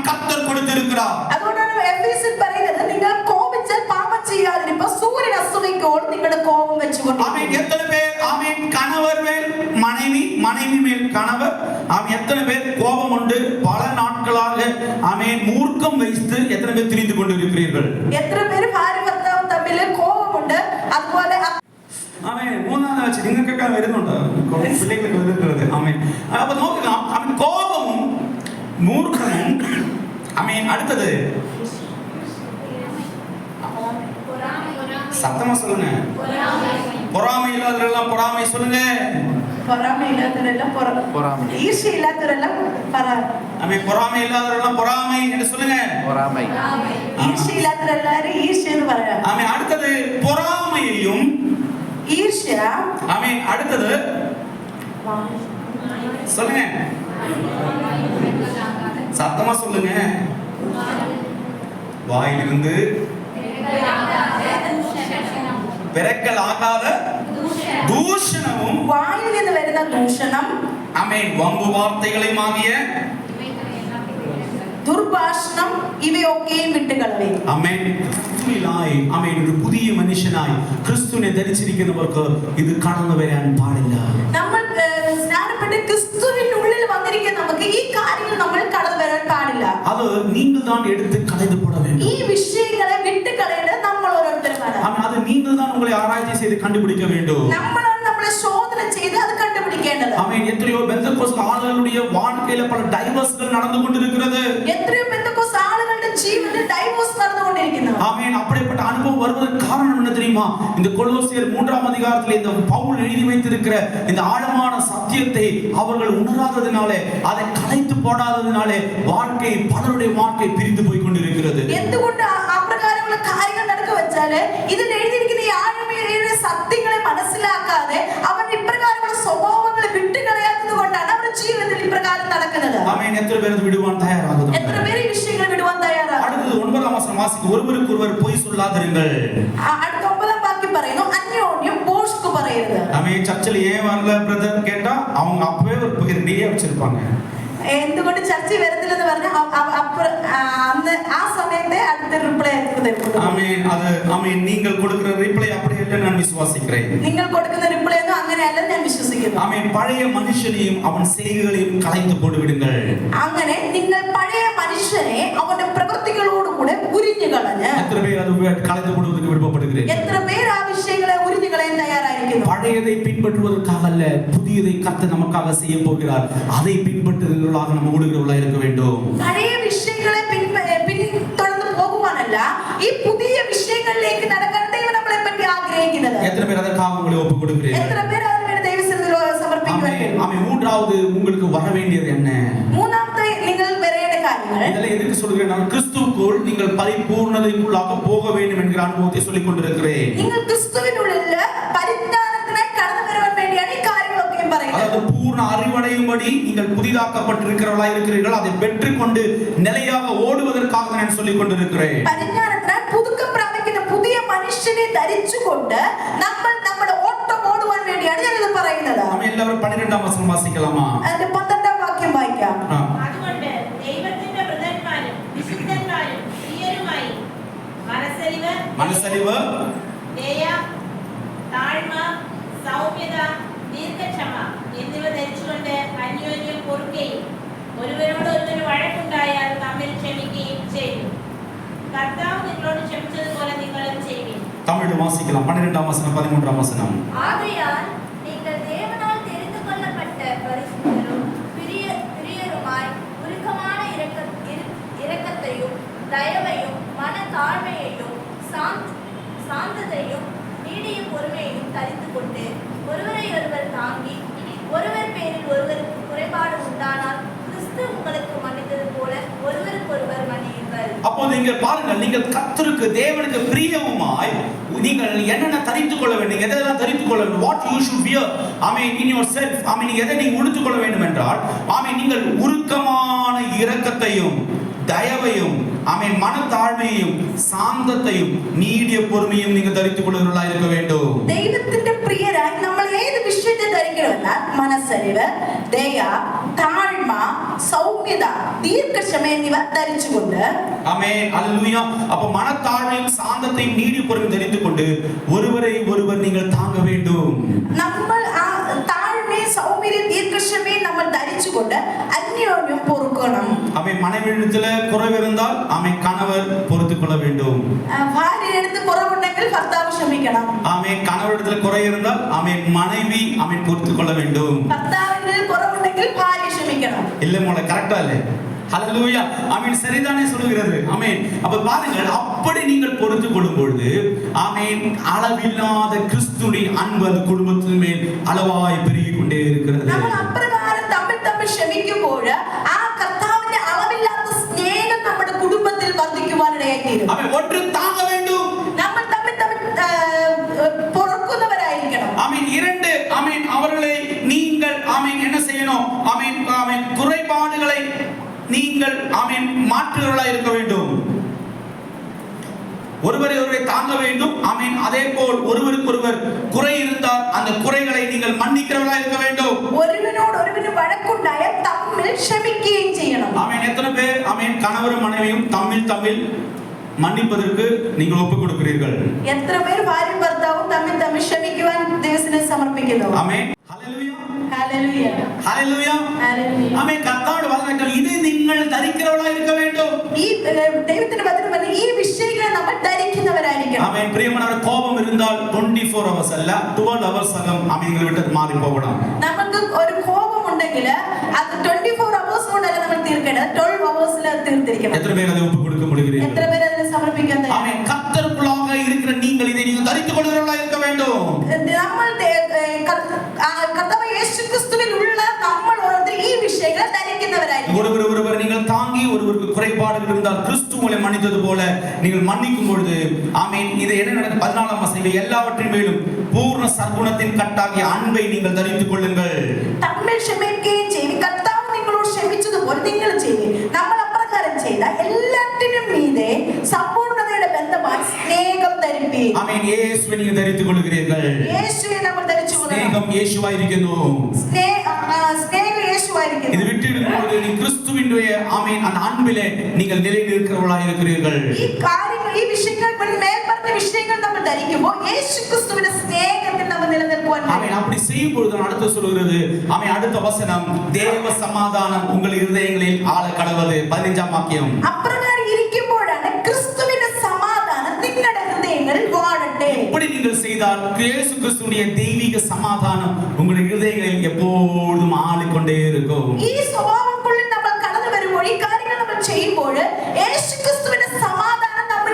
Speaker 1: கர்த்தர் கொடுத்திருக்கிறார்.
Speaker 3: അതുകൊണ്ടാണ് എഫേസ്യരിൽ പറയുന്നത്, നിങ്ങൾ കോപിച്ചാൽ പാപം ചെയ്യാതിരിപ്പോൾ സൂര്യൻ അസ്തമിക്കുമ്പോൾ നിങ്ങളുടെ കോപം വെച്ചുകൊണ്ട്.
Speaker 1: எத்தனை பேர் கணவர் மேல் மனைவி, மனைவி மேல் கணவர், எத்தனை பேர் கோபம் உண்டு பல நாட்களாக மூர்க்கம் வைத்து எத்தனை பேர் திரிந்து கொண்டு இருக்கிறீர்கள்?
Speaker 3: എത്ര പേര് ഭാര്യ ഭർത്താവ് തമ്മിൽ കോപമുണ്ട്? അതുപോലെ
Speaker 1: മൂന്നാമത് വെച്ച് നിങ്ങൾക്കൊക്കെ വരുന്നുണ്ട്, പിള്ളേർക്ക് വരുന്നത്. അപ്പൊ നോക്കുക, കോപവും മൂർഖനും. அடுத்தது சத்தமா சொல்லுங்க. பொறாமை இல்லாதவரெல்லாம் பொறாமை சொல்லுங்க.
Speaker 3: பொறாமை இல்லாதவரெல்லாம் பொறாமை. ஈர்ஷ்யை இல்லாதவரெல்லாம் பொறாமை.
Speaker 1: பொறாமை இல்லாதவரெல்லாம் பொறாமை என்று சொல்லுங்க.
Speaker 3: பொறாமை. ஈர்ஷ்யை இல்லாதவரெல்லாம் ஈர்ஷ்யன்னு சொல்றாங்க.
Speaker 1: அடுத்தது பொறாமையையும்
Speaker 3: ஈர்ஷ்யா.
Speaker 1: அடுத்தது சொல்லுங்க. சத்தமா சொல்லுங்க. வாயிலிருந்து பிறக்கல் ஆகாத தூஷணமும்,
Speaker 3: வாயில் നിന്ന് വരുന്ന ദൂഷണം,
Speaker 1: വമ്പു വാർത്തകളുമാകിയ
Speaker 3: ദുർഭാഷണം ഇവയൊക്കെയും വിട്ടുകളവേ.
Speaker 1: ഒരു പുതിയ മനുഷ്യനായി ക്രിസ്തുവിനെ ധരിച്ചിരിക്കുന്നവർക്ക് ഇത് കടന്നു വരാൻ പാടില്ല.
Speaker 3: നമ്മൾ സ്നാനപ്പെട്ട് ക്രിസ്തുവിനുള്ളിൽ വന്നിരിക്കുന്ന നമുക്ക് ഈ കാര്യങ്ങൾ നമ്മൾ കടന്നു വരാൻ പാടില്ല.
Speaker 1: അത് നിങ്ങൾ தான் எடுத்து களைந்து போட வேண்டும்.
Speaker 3: ഈ വിഷയങ്ങളെ വിട്ടുകളയേണ്ടത് നമ്മൾ ഓരോരുത്തരുമാണ്.
Speaker 1: அது நீங்கள் தான் உங்களை ஆராய்ச்சி செய்து கண்டுபிடிக்க வேண்டும்.
Speaker 3: നമ്മളാണ് നമ്മളെ ശോധന ചെയ്ത് അത് കണ്ടുപിടിക്കേണ്ടത്.
Speaker 1: எத்தனையோ பெந்தகோஸ்து ஆளுகளுடைய வாழ்க்கையில பல டைவர்ஸ்கள் நடந்து கொண்டிருக்கிறது.
Speaker 3: എത്രയോ പെന്തക്കോസ്ത് ആളുകളുടെ ജീവിതത്തിൽ ഡൈവോഴ്സ് നടന്നുകൊണ്ടിരിക്കുന്നു.
Speaker 1: அப்படிப்பட்ட அனுபவம் வருவதற்கு காரணம் என்ன தெரியுமா? இந்த கொலோசியர் 3ஆம் அதிகாரத்தில் இந்த பவுல் எழுதி வைத்திருக்கிற இந்த ஆழமான சத்தியத்தை அவர்கள் உணராததினாலே, அதை கலைத்து போடாததினாலே வாழ்க்கை, பலருடைய வாழ்க்கை பிரிந்து போய் கொண்டிருக்கிறது.
Speaker 3: എന്തുകൊണ്ട് അപ്രകാരമുള്ള കാര്യങ്ങൾ നടക്കുക വെച്ചാൽ ഇതിൽ എഴുതിയിരിക്കുന്ന ഈ ആഴമേറിയ സത്യങ്ങളെ മനസ്സിലാക്കാതെ അവർ ഇപ്രകാരമുള്ള സ്വഭാവങ്ങളെ വിട്ടുകളയാത്തത് കൊണ്ടാണ് അവരുടെ ജീവിതത്തിൽ ഇപ്രകാരം നടക്കുന്നത്.
Speaker 1: എത്ര പേർ വിടുവാൻ തയ്യാറാകുന്നു?
Speaker 3: എത്ര പേർ ഈ വിഷയങ്ങൾ വിടുവാൻ തയ്യാറാകുന്നു?
Speaker 1: അടുത്തത് 9ആം വചനം വാസിക്കുക. ഒരുവരുക്കൊരുവർ പൊய் சொல்லாதிருங்கள்.
Speaker 3: അടുത്ത 9ആം വാക്യം പറയുന്നു, അന്യോന്യം ഭോഷ്ക് പറയരുത്.
Speaker 1: சர்ச்சில் ஏன் வரல பிரதர் கேட்டா அவங்க அப்பவே ஒரு ரெடியா வச்சிருப்பாங்க.
Speaker 3: എന്തുകൊണ്ട് ചർച്ച വരത്തില്ലെന്ന് പറഞ്ഞ അന്ന് ആ സമയത്തെ അടുത്ത റിപ്ലൈ
Speaker 1: நீங்கள் கொடுக்கிற ரிப்ளை அப்படி இல்லை நான் விசுவாசிக்கிறேன்.
Speaker 3: നിങ്ങൾ കൊടുക്കുന്ന റിപ്ലൈ ഒന്നും അങ്ങനെയല്ല ഞാൻ വിശ്വസിക്കുന്നു.
Speaker 1: பழைய மனுஷனையும் அவன் செய்கைகளையும் களைந்து போட்டு விடுங்கள்.
Speaker 3: അങ്ങനെ നിങ്ങൾ പഴയ മനുഷ്യനെ അവന്റെ പ്രവൃത്തികളോടുകൂടെ ഉരിഞ്ഞു കളഞ്ഞ്.
Speaker 1: എത്ര പേർ അത് களைந்து போடுவதற்கு விருப்பப்படுகிறீர்கள்?
Speaker 3: എത്ര പേർ ആ വിഷയങ്ങളെ ഉരിഞ്ഞു കളയാൻ തയ്യാറായിരിക്കുന്നു?
Speaker 1: பழையதை பின்பற்றுவதற்காக அல்ல, புதியதை கர்த்தர் நமக்காக செய்ய போகிறார். அதை பின்பற்றுகிறவர்களாக நம்ம ஓடுகிறவர்களாக இருக்க வேண்டும்.
Speaker 3: பழைய விஷயங்களை பின்தொடர்ந்து മാത്രമല്ല ഈ പുതിയ വിഷയങ്ങളിലേക്ക് നടക്കാൻ ദൈവം നമ്മളെ പറ്റി ആഗ്രഹിക്കുന്നത്.
Speaker 1: எத்தனை பேர் அதற்காக உங்களை ஒப்பு கொடுக்கிறீர்கள்?
Speaker 3: എത്ര പേർ അതിനുവേണ്ടി ദൈവസന്നിധിയിൽ സമർപ്പിക്കുവാൻ?
Speaker 1: ஆமென். மூன்றாவது உங்களுக்கு வர வேண்டியது என்ன?
Speaker 3: മൂന്നാമത്തെ നിങ്ങൾ വരേണ്ട കാര്യങ്ങൾ.
Speaker 1: இதெல்லாம் எதுக்கு சொல்கிறேன்? நான் கிறிஸ்துவுக்குள் நீங்கள் பரிபூர்ணதைக்குள்ளாக போக வேண்டும் என்கிற அனுபவத்தை சொல்லிக் கொண்டிருக்கிறேன்.
Speaker 3: നിങ്ങൾ ക്രിസ്തുവിനുള്ളിൽ പരിജ്ഞാനത്തിനായി കടന്നു വരുവാൻ വേണ്ടിയാണ് ഈ കാര്യങ്ങളൊക്കെ പറയുന്നത്.
Speaker 1: அதாவது பூர்ண அறிவடையும்படி நீங்கள் புதிதாக்கப்பட்டிருக்கிறவர்களாய் இருக்கிறீர்கள். அதை பெற்றுக்கொண்டு நிலையாக ஓடுவதற்காக நான் சொல்லிக் கொண்டிருக்கிறேன்.
Speaker 3: പരിജ്ഞാനത്തിനായി പുതുക്കം പ്രാപിക്കുന്ന പുതിയ മനുഷ്യനെ ധരിച്ചുകൊണ്ട് നമ്മൾ നമ്മുടെ ഓട്ടം ഓടുവാൻ വേണ്ടിയാണ് ഞാൻ ഇത് പറയുന്നത്.
Speaker 1: நாம எல்லாரும் 12ஆம் வசனம் வாசிக்கலாமா?
Speaker 3: അതിന്റെ 12ാം വാക്യം വായിക്കാം.
Speaker 2: അതുകൊണ്ട് ദൈവത്തിന്റെ വൃതന്മാരും വിശുദ്ധന്മാരും പ്രിയരുമായി
Speaker 1: മനസ്സലിവ്,
Speaker 2: ദയ, താഴ്മ, സൗമ്യത, ദീർഘക്ഷമ എന്നിവ ധരിച്ചുകൊണ്ട് അന്യോന്യം പൊറുക്കുകയും ഒരുവരോടൊരുവന് വഴക്കുണ്ടായാൽ തമ്മിൽ ക്ഷമിക്കുകയും ചെയ്യും. കർത്താവ് നിങ്ങളോട് ക്ഷമിച്ചതുപോലെ നിങ്ങളും ചെയ്യുവിൻ.
Speaker 1: தமிழ் வாசிக்கலாம். 12ஆம் வசனம் 13ஆம் வசனம்.
Speaker 4: ஆகையால் நீங்கள் தேவனால் தெரிந்து கொள்ளப்பட்ட பரிசுத்தரும் பிரியருமாய் உருக்கமான இரக்கத்தையும் தயவையும் மன தாழ்மையையும் சாந்தத்தையும் நீடிய பொறுமையையும் தரித்து கொண்டு ஒருவரை ஒருவர் தாங்கி ஒருவர் பேரில் ஒருவருக்கு குறைபாடு உண்டானால் கிறிஸ்து உங்களுக்கு மன்னித்தது போல ஒருவருக்கொருவர் மன்னியுங்கள்.
Speaker 1: அப்போ நீங்க பாருங்கள், நீங்கள் கர்த்தருக்கு தேவனுக்கு பிரியவுமாய் நீங்கள் என்னென்ன தரித்துக் கொள்ள வேண்டும், எதெல்லாம் தரித்துக் கொள்ள வேண்டும், what you should wear, in yourself, எதை நீங்க உடுத்திக் கொள்ள வேண்டும் என்றால், நீங்கள் உருக்கமான இரக்கத்தையும் தயவையும் மனத்தாழ்மையையும் சாந்தத்தையும் நீடிய பொறுமையும் நீங்க தரித்துக் கொள்கிறவர்களாய் இருக்க வேண்டும்.
Speaker 3: ദൈവത്തിന്റെ പ്രിയരായി നമ്മൾ ഏത് വിഷയത്തെ ധരിക്കണമെന്നാൽ മനസ്സലിവ്, ദയ, താഴ്മ, സൗമ്യത, ദീർഘക്ഷമ എന്നിവ ധരിച്ചുകൊണ്ട്
Speaker 1: அல்லேலூயா. அப்ப மனத்தாழ்மையும் சாந்தத்தையும் நீடிய பொறுமையும் தரித்துக் கொண்டு ஒருவரை ஒருவர் நீங்கள் தாங்க வேண்டும்.
Speaker 3: നമ്മൾ ആ താഴ്മയും സൗമ്യതയും ദീർഘക്ഷമയും നമ്മൾ ധരിച്ചുകൊണ്ട് അന്യോന്യം പൊറുക്കണം.
Speaker 1: மனைவியிடத்துல குறைவு இருந்தால் கணவர் பொறுத்துக் கொள்ள வேண்டும்.
Speaker 3: ഭാര്യയുടെ കുറവുണ്ടെങ്കിൽ ഭർത്താവ് ക്ഷമിക്കണം.
Speaker 1: கணவரிடத்துல குறை இருந்தால் மனைவி பொறுத்துக் கொள்ள வேண்டும்.
Speaker 3: ഭർത്താവിന് കുറവുണ്ടെങ്കിൽ ഭാര്യ ക്ഷമിക്കണം.
Speaker 1: இல்ல மோள கரெக்டா இல்ல? ஹல்லேலூயா. சரிதானே சொல்லுகிறது. அப்ப பாருங்கள், அப்படி நீங்கள் பொறுத்துக் கொள்ளும் பொழுது அளவில்லாத கிறிஸ்துவின் அன்பு அந்த குடும்பத்தின் மேல் அளவாய் பெருகிக் கொண்டே இருக்கிறது.
Speaker 3: നമ്മൾ അപ്രകാരം തമ്മിൽ ക്ഷമിക്കുമ്പോൾ ആ കർത്താവിന്റെ അളവില്ലാത്ത സ്നേഹം നമ്മുടെ കുടുംബത്തിൽ വർദ്ധിക്കുവാനിടയായിത്തീരും.
Speaker 1: ஒன்று தாங்க வேண்டும்.
Speaker 3: നമ്മൾ തമ്മിൽ പൊറുക്കുന്നവരായിരിക്കണം.
Speaker 1: இரண்டு அவர்களை நீங்கள் என்ன செய்யணும்? குறைபாடுகளை நீங்கள் மாற்றுகிறவர்களாய் இருக்க வேண்டும். ஒருவரை ஒருவரை தாங்க வேண்டும். அதே போல் ஒருவருக்கொருவர் குறை இருந்தால் அந்த குறைகளை நீங்கள் மன்னிக்கிறவர்களாய் இருக்க வேண்டும்.
Speaker 3: ஒருவனோடு ஒருவன் வழக்குண்டாய தம்மில் ക്ഷമിക്കുകയും ചെയ്യണം.
Speaker 1: எத்தனை பேர் கணவரும் மனைவியும் தம்மில் மன்னிப்பதற்கு நீங்கள் ஒப்புக் கொடுக்கிறீர்கள்?
Speaker 3: എത്ര പേർ ഭാര്യയും ഭർത്താവും തമ്മിൽ ക്ഷമിക്കുവാൻ ദൈവത്തിന് സമർപ്പിക്കുന്നു?
Speaker 1: ഹല്ലേലൂയ. ഹല്ലേലൂയ. ഹല്ലേലൂയ. കർത്താവിന്റെ വചനം ഇത് നിങ്ങൾ ധരിക്കുന്നവരായി இருக்க வேண்டும்.
Speaker 3: ഈ ദൈവത്തിന്റെ വചനം ഈ വിഷയങ്ങളെ നമ്മൾ ധരിക്കുന്നവരായിരിക്കണം.
Speaker 1: പ്രിയമുള്ളവരെ, കോപം இருந்தால் 24 hours അല്ല 12 hours അകം നിങ്ങൾ വിട്ട് മാറി പോകണം.
Speaker 3: നമുക്ക് ഒരു കോപം ഉണ്ടെങ്കിൽ അത് 24 hours കൊണ്ടല്ല നമ്മൾ തീർക്കേണ്ടത്, 12 hours തീർത്തിരിക്കണം.
Speaker 1: എത്ര പേർ അത് ഒപ്പ് കൊടുக்க முடிகிறீர்கள்?
Speaker 3: എത്ര പേർ അതിനെ സമർപ്പിക്കാൻ തയ്യാറാണ്?
Speaker 1: கர்த்தருக்குள்ளாக இருக்கிற நீங்கள் இதை நீங்கள் தரித்துக் கொள்கிறவர்களாய் இருக்க வேண்டும்.
Speaker 3: നമ്മൾ കർത്താവ് യേശുക്രിസ്തുവിൽ ഉള്ള നമ്മൾ ഓരോരുത്തരും ഈ വിഷയങ്ങൾ ധരിക്കുന്നവരായിരിക്കും.
Speaker 1: ஒருவர் நீங்கள் தாங்கி ஒருவருக்கு குறைபாடுகள் இருந்தால் கிறிஸ்து உங்களை மன்னித்தது போல நீங்கள் மன்னிக்கும் பொழுது இது என்ன நடக்கும்? 14ஆம் வசனம், எல்லாவற்றின் மேலும் பூர்ண சர்க்குணத்தின் கட்டாகிய அன்பை நீங்கள் தரித்துக் கொள்ளுங்கள்.
Speaker 3: തമ്മിൽ ക്ഷമിക്കുകയും ചെയ്യും. കർത്താവ് നിങ്ങളോട് ക്ഷമിച്ചതുപോലെ നിങ്ങൾ ചെയ്യും. നമ്മൾ അപ്രകാരം ചെയ്ത എല്ലാറ്റിനും മീതെ സമ്പൂർണ്ണതയുടെ ബന്ധമായി സ്നേഹം ധരിപ്പീൻ.
Speaker 1: യേശുവിനെ നിങ്ങൾ தரித்துக் கொள்கிறீர்கள்.
Speaker 3: യേശുവിനെ നമ്മൾ ധരിച്ചു കൊള്ളണം.
Speaker 1: സ്നേഹം യേശുവായിരിക്കുന്നു.
Speaker 3: സ്നേഹം യേശുവായിരിക്കുന്നു.
Speaker 1: இது விட்டுடும்போது நீ கிறிஸ்துவினுடைய அந்த அன்பிலே நீங்கள் நிலைநிற்கிறவர்களாய் இருக்கிறீர்கள்.
Speaker 3: ഈ കാര്യങ്ങൾ ഈ വിഷയങ്ങൾ മേൽപ്പറഞ്ഞ വിഷയങ്ങൾ നമ്മൾ ധരിക്കുമ്പോൾ യേശുക്രിസ്തുവിന്റെ സ്നേഹത്തിൽ നമ്മൾ നിലനിൽക്കുവാൻ
Speaker 1: அப்படி செய்யும் பொழுது அடுத்து சொல்கிறது அடுத்த வசனம், தேவ சமாதானம் உங்கள் இருதயங்களில் ஆள கடவது. 15ஆம் வாக்கியம்.
Speaker 3: അപ്രകാരം ഇരിക്കുമ്പോഴാണ് ക്രിസ്തുവിന്റെ സമാധാനം നിങ്ങളുടെ ഹൃദയങ്ങളിൽ വാഴട്ടെ.
Speaker 1: இப்படி நீங்கள் செய்தால் இயேசு கிறிஸ்துவின் தெய்வீக சமாதானம் உங்கள் இருதயங்களில் எப்பொழுதும் ஆளிக்கொண்டே இருக்கும்.
Speaker 3: ഈ സ്വഭാവത്തിനുള്ളിൽ നമ്മൾ കടന്നു വരുമ്പോൾ ഈ കാര്യങ്ങൾ നമ്മൾ ചെയ്യുമ്പോൾ യേശുക്രിസ്തുവിന്റെ സമാധാനം നമ്മൾ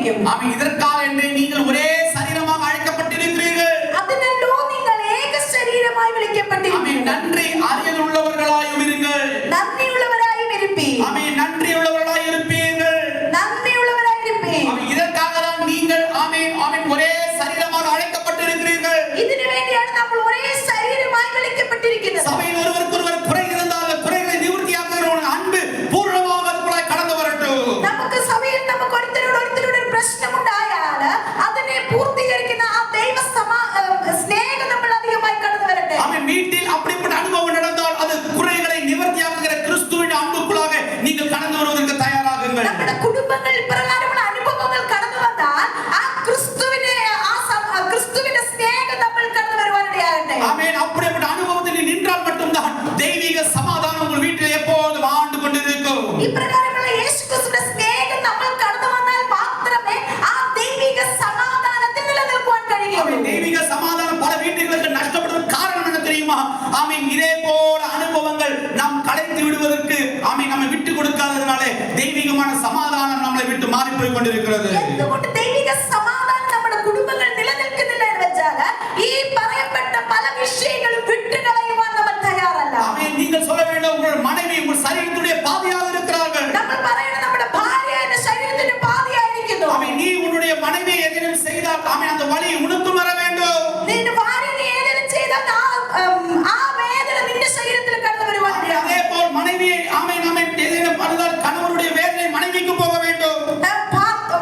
Speaker 3: കൊണ്ടിരിക്കും.
Speaker 1: ആമേൻ. இதற்காக என்று நீங்கள் ஒரே சரீரமாக அழைக்கப்பட்டிருக்கிறீர்கள்.
Speaker 3: അതിനല്ലോ നിങ്ങൾ ഏക ശരീരമായി വിളിക്കപ്പെട്ടിരിക്കുന്നു.
Speaker 1: ആമേൻ. நன்றி அறியலுள்ளவர்களாயும் இருங்கள்.
Speaker 3: നന്ദിയുള്ളവരായും ഇരിപ്പീൻ.
Speaker 1: ஆமேன். நன்றியுள்ளவர்களாய் இருப்பீர்கள்.
Speaker 3: നന്ദിയുള്ളവരായി ഇരിപ്പീൻ.
Speaker 1: ஆமேன். இதற்காக தான் நீங்கள் ஆமேன் ஆமேன் ஒரே சரீரமாக அழைக்கப்பட்டிருக்கிறீர்கள்.
Speaker 3: ഇതിനു വേണ്ടിയാണ് നമ്മൾ ഒരേ ശരീരമായി വിളിക്കപ്പെട്ടിരിക്കുന്നത്.
Speaker 1: சபையில் ஒருவருக்கொருவர் குறை இருந்தால் குறைகளை நிவர்த்தியாக்குகிற அன்பு பூரணமாக அதுக்குள்ளாய் கடந்து வரட்டும்.
Speaker 3: നമുക്ക് സഭയിൽ നമുക്ക് ഒരുത്തരോട് ഒരു പ്രശ്നമുണ്ടായാൽ അതിനെ പൂർത്തീകരിക്കുന്ന ആ ദൈവ സ്നേഹം നമ്മൾ അധികമായി കടന്നു വരട്ടെ.
Speaker 1: ஆமென். வீட்டில் அப்படிப்பட்ட அனுபவம் நடந்தால் அது குறைகளை நிவர்த்தியாக்குகிற கிறிஸ்துவின் அன்புக்குள்ளாக நீங்கள் கடந்து வருவதற்கு தயாராகுங்கள்.
Speaker 3: നമ്മുടെ കുടുംബങ്ങളിൽ പ്രകാരമുള്ള അനുഭവങ്ങൾ കടന്നു വന്നാൽ ആ ക്രിസ്തുവിന്റെ സ്നേഹം നമ്മൾ കടന്നു വരുവാനിടയാകട്ടെ.
Speaker 1: ஆமென். அப்படிப்பட்ட அனுபவத்தில் நின்றால் மட்டும்தான் தெய்வீக சமாதானம் உங்கள் வீட்டில் எப்போதும் ஆண்டு கொண்டிருக்கும்.
Speaker 3: ഇപ്രകാരമുള്ള യേശുക്രിസ്തുവിന്റെ സ്നേഹം നമ്മൾ കടന്നു വന്നാൽ മാത്രമേ ആ ദൈവിക സമാധാനത്തിൽ നിലനിൽക്കുവാൻ കഴിയുകയുള്ളൂ.
Speaker 1: ஆமென். தெய்வீக சமாதானம் பல வீட்டுகளுக்கு நஷ்டப்படுவதற்கு காரணம் என்ன தெரியுமா? ஆமென். இதே போல அனுபவங்கள் நாம் கலைத்து விடுவதற்கு ஆமென் நம்ம விட்டு கொடுக்காததனாலே தெய்வீகமான சமாதானம் நம்மளை விட்டு மாறி போய் கொண்டிருக்கிறது.
Speaker 3: എന്തുകൊണ്ട് ദൈവിക സമാധാനം നമ്മുടെ കുടുംബങ്ങൾ നിലനിൽക്കുന്നില്ല എന്ന് വെച്ചാൽ ഈ പറയപ്പെട്ട പല വിഷയങ്ങളും വിട്ടുകളയുവാൻ നമ്മൾ തയ്യാറല്ല.
Speaker 1: ஆமென். நீங்கள் சொல்ல வேண்டும் உங்கள் மனைவி உங்கள் சரீரத்துடைய பாதியாக இருக்கிறார்கள்.
Speaker 3: നമ്മൾ പറയണം നമ്മുടെ ഭാര്യ എന്റെ ശരീരത്തിന്റെ പാതിയായിരിക്കുന്നു.
Speaker 1: ஆமென். நீ உன்னுடைய மனைவியை எதிரும் செய்தால் ஆமென் அந்த வலி உனக்கும் வர வேண்டும்.
Speaker 3: നിന്റെ ഭാര്യ നീ ഏതെങ്കിലും ചെയ്താൽ ആ വേദന നിന്റെ ശരീരത്തിൽ കടന്നു വരുവാൻ
Speaker 1: அதே போல் மனைவியை ஆமென் ஆமென் எதிரும் பண்ணால் கணவனுடைய வேதனை மனைவிக்கு போக வேண்டும்.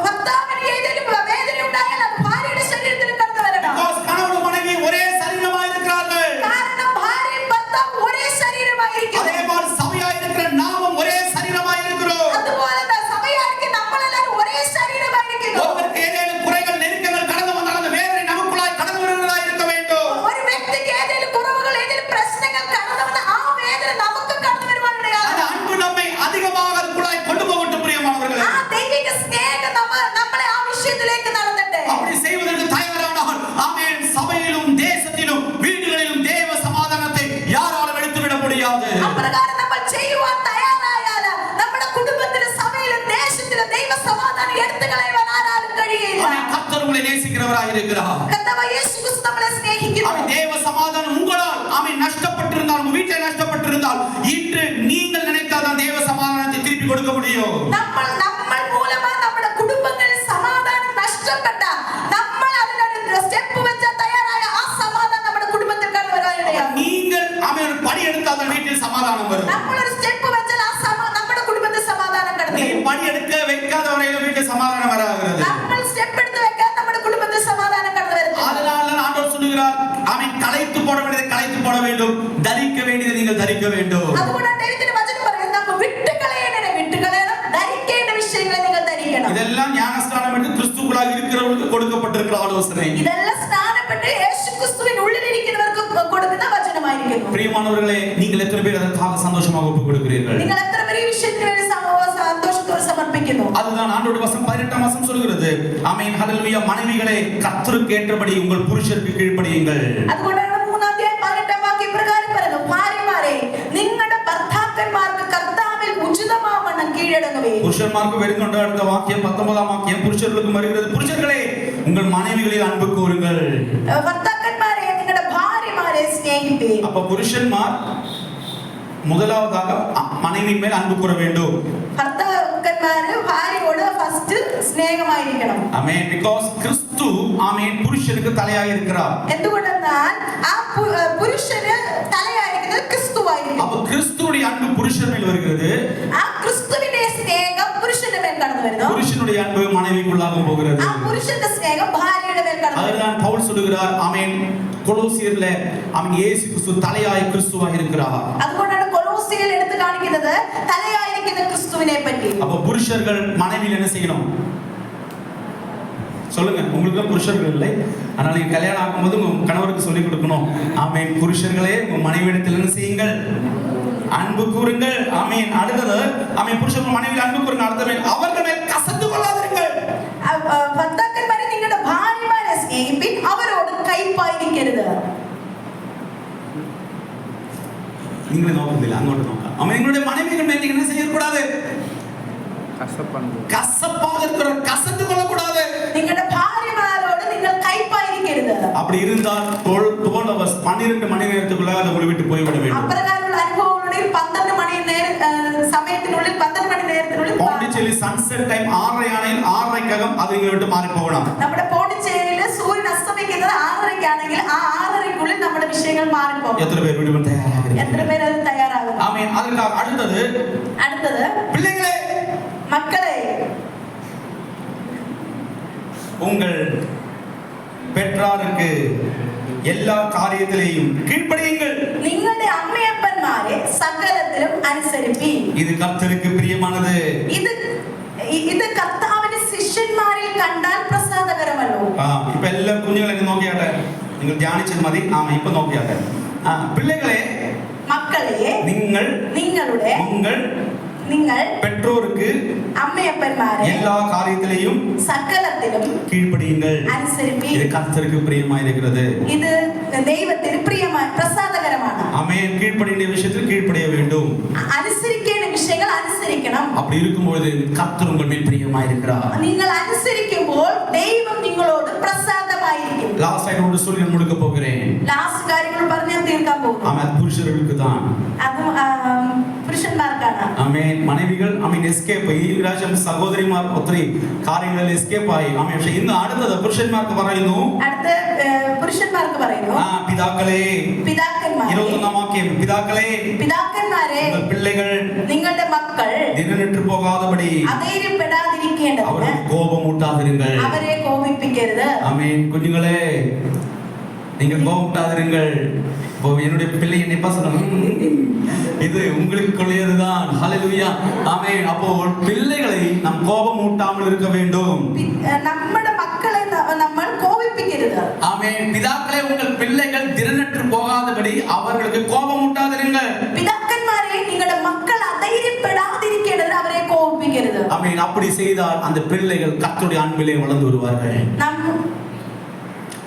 Speaker 3: ഭർത്താവിന് ഏതെങ്കിലും വേദന ഉണ്ടായാൽ അത് ഭാര്യയുടെ ശരീരത്തിൽ കടന്നു വരണം.
Speaker 1: Because கணவனும் மனைவி ஒரே சரீரமாக இருக்கிறார்கள்.
Speaker 3: കാരണം ഭാര്യയും ഭർത്താവും ഒരേ ശരീരമായിരിക്കുന്നു.
Speaker 1: அதே போல் சபையாக இருக்கிற நாமும் ஒரே சரீரமாக இருக்கிறோம்.
Speaker 3: അതുപോലെ സഭയായിരിക്കും നമ്മളെല്ലാവരും ഒരേ ശരീരമായിരിക്കുന്നു.
Speaker 1: ஒருவருக்கு ஏதேனும் குறைகள் நெருக்கங்கள் கடந்து வந்தால் அந்த வேதனை நமக்குள்ளாய் கடந்து வருவதாக இருக்க வேண்டும்.
Speaker 3: ഒരു വ്യക്തിക്ക് ഏതെങ്കിലും കുറവുകൾ ഏതെങ്കിലും പ്രശ്നങ്ങൾ കടന്നു വന്ന ആ വേദന നമുക്ക് കടന്നു വരുവാനിടയാകും.
Speaker 1: அந்த அன்பு நம்மை அதிகமாக அதுக்குள்ளாய் கொண்டு போகட்டும் பிரியமானவர்களே.
Speaker 3: ആ ദൈവിക സ്നേഹം നമ്മളെ ആ വിഷയത്തിലേക്ക് നടത്തട്ടെ.
Speaker 1: அப்படி செய்வதற்கு தயாரானால் ஆமென் சபையிலும் தேசத்திலும் வீடுகளிலும் தேவ சமாதானத்தை யாராலும் எடுத்துவிட முடியாது.
Speaker 3: അപ്രകാരം നമ്മൾ ചെയ്യുവാൻ തയ്യാറായാൽ നമ്മുടെ കുടുംബത്തിലും സഭയിലും ദേശത്തിലും ദൈവ സമാധാനം എടുത്തു കളയുവാൻ ആരാലും കഴിയില്ല.
Speaker 1: ஆமென். கர்த்தர் உங்களை நேசிக்கிறவராக இருக்கிறார்.
Speaker 3: കർത്താവായ യേശു ക്രിസ്തു നമ്മളെ സ്നേഹിക്കുന്നു.
Speaker 1: ஆமென். தேவ சமாதானம் உங்களால் ஆமென் நஷ்டப்பட்டிருந்தால் உங்க வீட்டில் நஷ்டப்பட்டிருந்தால் இன்று நீங்கள் நினைத்தால் தான் தேவ சமாதானத்தை திருப்பி கொடுக்க முடியும்.
Speaker 3: നമ്മൾ മൂലമായി നമ്മുടെ കുടുംബങ്ങളിൽ സമാധാനം നഷ്ടപ്പെട്ട നമ്മൾ അതിനൊരു സ്റ്റെപ്പ് വെച്ചാൽ തയ്യാറായ ആ സമാധാനം നമ്മുടെ കുടുംബത്തിൽ കടന്നു വരാനിടയാകും.
Speaker 1: நீங்கள் ஆமென் ஒரு படி எடுத்தால் தான் வீட்டில் சமாதானம் வரும்.
Speaker 3: നമ്മളൊരു സ്റ്റെപ്പ് വെച്ചാൽ നമ്മുടെ കുടുംബത്തിൽ സമാധാനം കടന്നു
Speaker 1: நீ
Speaker 3: വരും.
Speaker 1: படி எடுக்க வைக்காத வரையிலும் வீட்டில் சமாதானம் வராது.
Speaker 3: നമ്മൾ സ്റ്റെപ്പ് എടുത്ത് വെക്കാൻ നമ്മുടെ കുടുംബത്തിൽ സമാധാനം കടന്നു വരുന്നു.
Speaker 1: அதனால தான் ஆண்டவர் சொல்லுகிறார் ஆமென் களைத்து போட வேண்டியதை களைத்து போட வேண்டும், தரிக்க வேண்டியதை நீங்கள் தரிக்க வேண்டும்.
Speaker 3: അതുകൊണ്ടാണ് ദൈവത്തിന്റെ വചനം പറയുന്നത് നമ്മൾ വിട്ടുകളയണം, ധരിക്കേണ്ട വിഷയങ്ങളെ നിങ്ങൾ ധരിക്കണം.
Speaker 1: இதெல்லாம் ஞானஸ்நானம் என்று கிறிஸ்துவுக்குள்ளாக இருக்கிறவர்களுக்கு கொடுக்கப்பட்டிருக்கிற ஆலோசனை.
Speaker 3: ഇതെല്ലാം സ്നാനപ്പെട്ട് യേശുക്രിസ്തുവിൻ ഉള്ളിലിരിക്കുന്നവർക്ക് കൊടുക്കുന്ന വചനമായിരിക്കുന്നു.
Speaker 1: பிரியமானவர்களே, நீங்கள் எத்தனை பேர் அதற்காக சந்தோஷமாக ஒப்புக் கொடுக்கிறீர்கள்?
Speaker 3: നിങ്ങൾ എത്ര പേര് ഈ വിഷയത്തിന് വേണ്ടി സന്തോഷത്തോടെ സമർപ്പിക്കുന്നു?
Speaker 1: அதுதான் ஆண்டவருடைய வசனம் 18ஆம் வசனம் சொல்கிறது. ஆமென் ஹல்லேலூயா. மனைவிகளே கர்த்தருக்கு ஏற்றபடி உங்கள் புருஷருக்கு கீழ்ப்படியுங்கள்.
Speaker 3: അതുകൊണ്ടാണ് 3-ാം അധ്യായം 18-ാം വാക്യം ഇപ്രകാരം പറയുന്നു, ഭാര്യമാരെ നിങ്ങളുടെ ഭർത്താക്കന്മാർക്ക് കർത്താവിൽ ഉചിതമാവണ്ണം കീഴടങ്ങുവേ.
Speaker 1: புருஷன்மார்க்கு வருகின்ற அடுத்த வாக்கியம் 19ஆம் வாக்கியம் புருஷர்களுக்கு வருகிறது. புருஷர்களே உங்கள் மனைவிகளில் அன்பு கூறுங்கள்.
Speaker 3: ഭർത്താക്കന്മാരെ നിങ്ങളുടെ ഭാര്യമാരെ സ്നേഹിപ്പീൻ.
Speaker 1: அப்ப புருஷன்மார் முதலாவதாக மனைவி மேல் அன்பு கூற வேண்டும்.
Speaker 3: ഭർത്താക്കന്മാര് ഭാര്യയോട് ഫസ്റ്റ് സ്നേഹമായിരിക്കണം.
Speaker 1: ஆமென். because கிறிஸ்து ஆமென் புருஷனுக்கு தலையாக இருக்கிறார்.
Speaker 3: എന്തുകൊണ്ടെന്നാൽ ആ പുരുഷന് തലയായിരിക്കുന്നത് ക്രിസ്തുവായിരിക്കും.
Speaker 1: அப்ப கிறிஸ்துவுடைய அன்பு புருஷன் மேல் வருகிறது.
Speaker 3: ആ ക്രിസ്തുവിന്റെ സ്നേഹം പുരുഷന്റെ മേൽ കടന്നു വരുന്നു.
Speaker 1: புருஷனுடைய அன்பு மனைவிக்குள்ளாக போகிறது.
Speaker 3: ആ പുരുഷന്റെ സ്നേഹം ഭാര്യയുടെ മേൽ കടന്നു വരുന്നു.
Speaker 1: அதுதான் பவுல் சொல்லுகிறார் ஆமென் கொலோசியர்ல ஆமென் இயேசு கிறிஸ்து தலையாய் கிறிஸ்துவாக இருக்கிறார்.
Speaker 3: അതുകൊണ്ടാണ് കൊലോസിയയിൽ എടുത്തു കാണിക്കുന്നത് തലയായിരിക്കുന്ന ക്രിസ്തുവിനെ പറ്റി.
Speaker 1: அப்ப புருஷர்கள் மனைவியில் என்ன செய்யணும் சொல்லுங்க? உங்களுக்கு புருஷர்கள் இல்லை, அதனால நீங்க கல்யாணம் ஆகும்போது உங்க கணவருக்கு சொல்லிக் கொடுக்கணும். ஆமென். புருஷர்களே உங்க மனைவியிடத்தில் என்ன செய்யுங்கள்? அன்பு கூறுங்கள். ஆமென். அடுத்தது ஆமென் புருஷர்கள் மனைவியில் அன்பு கூறுங்க. அடுத்தது அவர்கள் மேல் கசந்து கொள்ளாதீர்கள்.
Speaker 3: ഭർത്താക്കന്മാരെ നിങ്ങളുടെ ഭാര്യമാരെ സ്നേഹിപ്പിൻ, അവരോട് കൈപ്പായിരിക്കരുത്.
Speaker 1: நீங்களே நோக்குதில்லை, அங்கோட்டு நோக்க. ஆமென். உங்களுடைய மனைவிகள் மேல் நீங்க என்ன செய்யக்கூடாது? கசப்பாக இருக்கிற கசந்து கொள்ளக்கூடாது.
Speaker 3: നിങ്ങളുടെ ഭാര്യമാരോട് നിങ്ങൾ കയ്പായിരിക്കരുത്.
Speaker 1: அப்படி இருந்தால் 12 hours 12 மணி நேரத்துக்குள்ள அதை விட்டு போய்விட வேண்டும்.
Speaker 3: അപ്രകാരമുള്ള അനുഭവങ്ങളുണ്ടെങ്കിൽ 12 മണി സമയത്തിനുള്ളിൽ 12 മണി നേരത്തിനുള്ളിൽ
Speaker 1: പോണ്ടിച്ചേരി സൺസെറ്റ് ടൈം 6:30 ആണെങ്കിൽ 6:30ക്കകം അത് നിങ്ങൾ വിട്ട് മാറി പോകണം.
Speaker 3: നമ്മുടെ പോണ്ടിച്ചേരിയിൽ സൂര്യൻ അസ്തമിക്കുന്നത് 6:30ക്കാണെങ്കിൽ ആ 6:30ക്കുള്ളിൽ നമ്മുടെ വിഷയങ്ങൾ മാറി പോകും.
Speaker 1: എത്ര പേര് വിടുവാൻ തയ്യാറാകും?
Speaker 3: എത്ര പേര് അതിന് തയ്യാറാകും?
Speaker 1: ആമേൻ. അതിനാ അടുത്തത് பிள்ளைகளே,
Speaker 3: മക്കളെ,
Speaker 1: உங்கள் பெற்றாருக்கு എല്ലാ കാര്യത്തിലെയും കീഴ്പടിയുங்கள்.
Speaker 3: നിങ്ങളുടെ അമ്മയപ്പന്മാരെ സകലത്തിലും അനുസരിപ്പീൻ.
Speaker 1: ഇത് കർത്തർക്ക് പ്രിയമാണത്.
Speaker 3: ഇത് കർത്താവിന്റെ ശിഷ്യന്മാരിൽ കണ്ടാൽ പ്രസാദകരമല്ലോ.
Speaker 1: ഇപ്പൊ എല്ലാ കുഞ്ഞുങ്ങളെ നോക്കിയാട്ടെ, നിങ്ങൾ ധ്യാനിച്ചത് മതി. ഇപ്പൊ നോക്കിയാട്ടെ. പിള്ളേകളെ,
Speaker 3: മക്കളെ, നിങ്ങൾ
Speaker 1: பெற்றோருக்கு
Speaker 3: അമ്മയപ്പന്മാരെ
Speaker 1: എല്ലാ കാര്യത്തിലെയും
Speaker 3: സകലത്തിലും
Speaker 1: കീഴ്പടിയുங்கள்.
Speaker 3: അനുസരിപ്പീൻ.
Speaker 1: ഇത് കർത്തർക്ക് പ്രിയമായിരിക്കുന്നത്.
Speaker 3: ഇത് ദൈവത്തിന് പ്രിയമായ പ്രസാദകരമാണ്.
Speaker 1: ആമേൻ. കീഴ്പടിയേണ്ട വിഷയത്തിൽ കീഴ്പടിയ வேண்டும்.
Speaker 3: അനുസരിക്കേണ്ട വിഷയങ്ങൾ അനുസരിക്കണം.
Speaker 1: அப்படி இருக்கும்போது கர்த்தர் உங்கள் மேல் பிரியமாயிருக்கிறார்.
Speaker 3: നിങ്ങൾ അനുസരിക്കുമ്പോൾ ദൈവം നിങ്ങളോട് പ്രസാദമായിരിക്കും.
Speaker 1: லாஸ்ட் ஆயிட்டு ஒன்று சொல்லி நான் முடிக்க போகிறேன்.
Speaker 3: ലാസ്റ്റ് കാര്യങ്ങൾ പറഞ്ഞ് ഞാൻ തീർക്കാൻ പോകുന്നു.
Speaker 1: ஆமென். புருஷர்களுக்கு தான்.
Speaker 3: അത് പുരുഷന്മാർക്കാണ്.
Speaker 1: ആമേൻ. മனைவிகள் ആമേൻ എസ്കേപ്പ് ഈ രാജ്യം സഹോദരിമാർ ഒത്തിരി കാര്യങ്ങളിൽ എസ്കേപ്പ് ആയി. ആമേൻ. പക്ഷേ ഇന്ന് അടുത്തത് പുരുഷന്മാർക്ക് പറയുന്നു.
Speaker 3: അടുത്ത പുരുഷന്മാർക്ക് പറയുന്നു.
Speaker 1: പിതാക്കളെ,
Speaker 3: പിതാക്കന്മാരെ,
Speaker 1: 21 വാക്യം, പിതാക്കളെ,
Speaker 3: പിതാക്കന്മാരെ,
Speaker 1: പിള്ളകൾ,
Speaker 3: നിങ്ങളുടെ മക്കൾ
Speaker 1: ദിനനിട്ട് പോകാതെപടി
Speaker 3: അധൈര്യപ്പെടാതിരിക്കേണ്ടതിന്
Speaker 1: അവർക്ക് കോപമൂട്ടാതിരുங்கள்.
Speaker 3: അവരെ കോപിപ്പിക്കരുത്.
Speaker 1: ആമേൻ. കുഞ്ഞുങ്ങളെ, நீங்கள் கோபப்படாதீர்கள். என்னுடைய பிள்ளை என்னை பசங்க இது உங்களுக்குள்ளேயதுதான். ஹல்லேலூயா. ஆமென். அப்போ பிள்ளைகளை நாம் கோபமூட்டாமல் இருக்க வேண்டும்.
Speaker 3: നമ്മുടെ മക്കളെ നമ്മൾ കോപിപ്പിക്കരുത്.
Speaker 1: ஆமென். பிதாக்களே, உங்கள் பிள்ளைகள் திடனற்று போகாதபடி அவர்களுக்கு கோபமூட்டாதீர்கள்.
Speaker 3: പിതാക്കന്മാരെ, നിങ്ങളുടെ മക്കൾ അധൈര്യപ്പെടാതിരിക്കേണ്ടതിന് അവരെ കോപിപ്പിക്കരുത്.
Speaker 1: ஆமென். அப்படி செய்தால் அந்த பிள்ளைகள் கர்த்தருடைய அன்பிலே வளர்ந்து வருவார்கள்.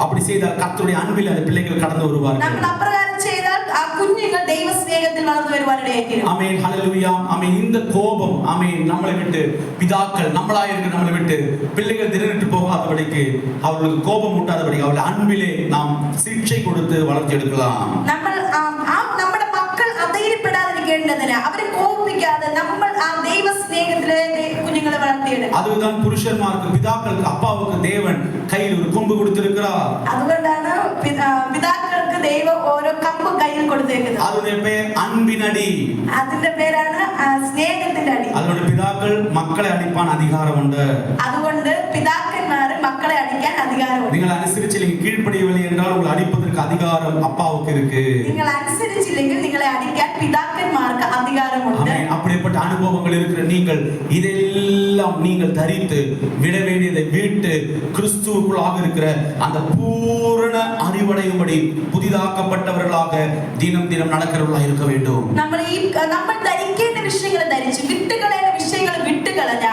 Speaker 1: அப்படி செய்தால் கர்த்தருடைய அன்பில் அந்த பிள்ளைகள் கடந்து வருவார்கள்.
Speaker 3: നമ്മൾ അപ്രകാരം ചെയ്താൽ ആ കുഞ്ഞുങ്ങൾ ദൈവ സ്നേഹത്തിൽ വളർന്നു വരുവാനിടയായിരിക്കും.
Speaker 1: ஆமென். ஹல்லேலூயா. ஆமென். இந்த கோபம் ஆமென் நம்மளை விட்டு பிதாக்கள் நம்மளாய் இருக்க நம்மளை விட்டு பிள்ளைகள் திடனற்று போகாதபடிக்கு அவர்களுக்கு கோபம் ஊட்டாதபடிக்கு அவர்கள் அன்பிலே நாம் சிகிச்சை கொடுத்து வளர்ச்சி எடுக்கலாம்.
Speaker 3: നമ്മൾ നമ്മുടെ മക്കൾ അധൈര്യപ്പെടാതിരിക്കേണ്ടതിന് അവരെ കോപിപ്പിക്കാതെ നമ്മൾ ആ ദൈവ സ്നേഹത്തിലെ കുഞ്ഞുങ്ങളെ വളർത്തിയെടുക്കും.
Speaker 1: அதுதான் புருஷன்மாருக்கு பிதாக்களுக்கு அப்பாவுக்கு தேவன் கையில் ஒரு கொம்பு கொடுத்திருக்கிறார்.
Speaker 3: അതുകൊണ്ടാണ് പിതാക്കൾക്ക് ദൈവം ഓരോ കമ്പ് കയ്യിൽ കൊടുത്തേക്കുന്നത്.
Speaker 1: അതിന്റെ പേര് അൻപിനടി.
Speaker 3: അതിന്റെ പേരാണ് സ്നേഹത്തിന്റെ അടി.
Speaker 1: അതുകൊണ്ട് പിതാക്കൾ മക്കളെ അടിപ്പാൻ അധികാരമുണ്ട്.
Speaker 3: അതുകൊണ്ട് പിതാക്കന്മാർ മക്കളെ അടിക്കാൻ അധികാരമുണ്ട്.
Speaker 1: നിങ്ങൾ അനുസരിച്ചില്ലെങ്കിൽ കീഴ്പടിയவில்லை என்றால் உங்களை அடிப்பதற்கு அதிகாரம் அப்பாவுக்கு இருக்கு.
Speaker 3: നിങ്ങൾ അനുസരിച്ചില്ലെങ്കിൽ നിങ്ങളെ അടിക്കാൻ പിതാക്കന്മാർക്ക് അധികാരമുണ്ട്.
Speaker 1: அப்படிப்பட்ட அனுபவங்கள் இருக்கிற நீங்கள் இதெல்லாம் நீங்கள் தரித்து விட வேண்டியதை விட்டு கிறிஸ்துவுக்குள்ளாக இருக்கிற அந்த பூரண அறிவடையும்படி புதிதாக்கப்பட்டவர்களாக தினம் தினம் நடக்கிறவர்களாக இருக்க வேண்டும்.
Speaker 3: നമ്മൾ ധരിക്കേണ്ട വിഷയങ്ങൾ ധരിച്ച് വിട്ടുകളയേണ്ട വിഷയങ്ങൾ വിട്ടുകളഞ്ഞ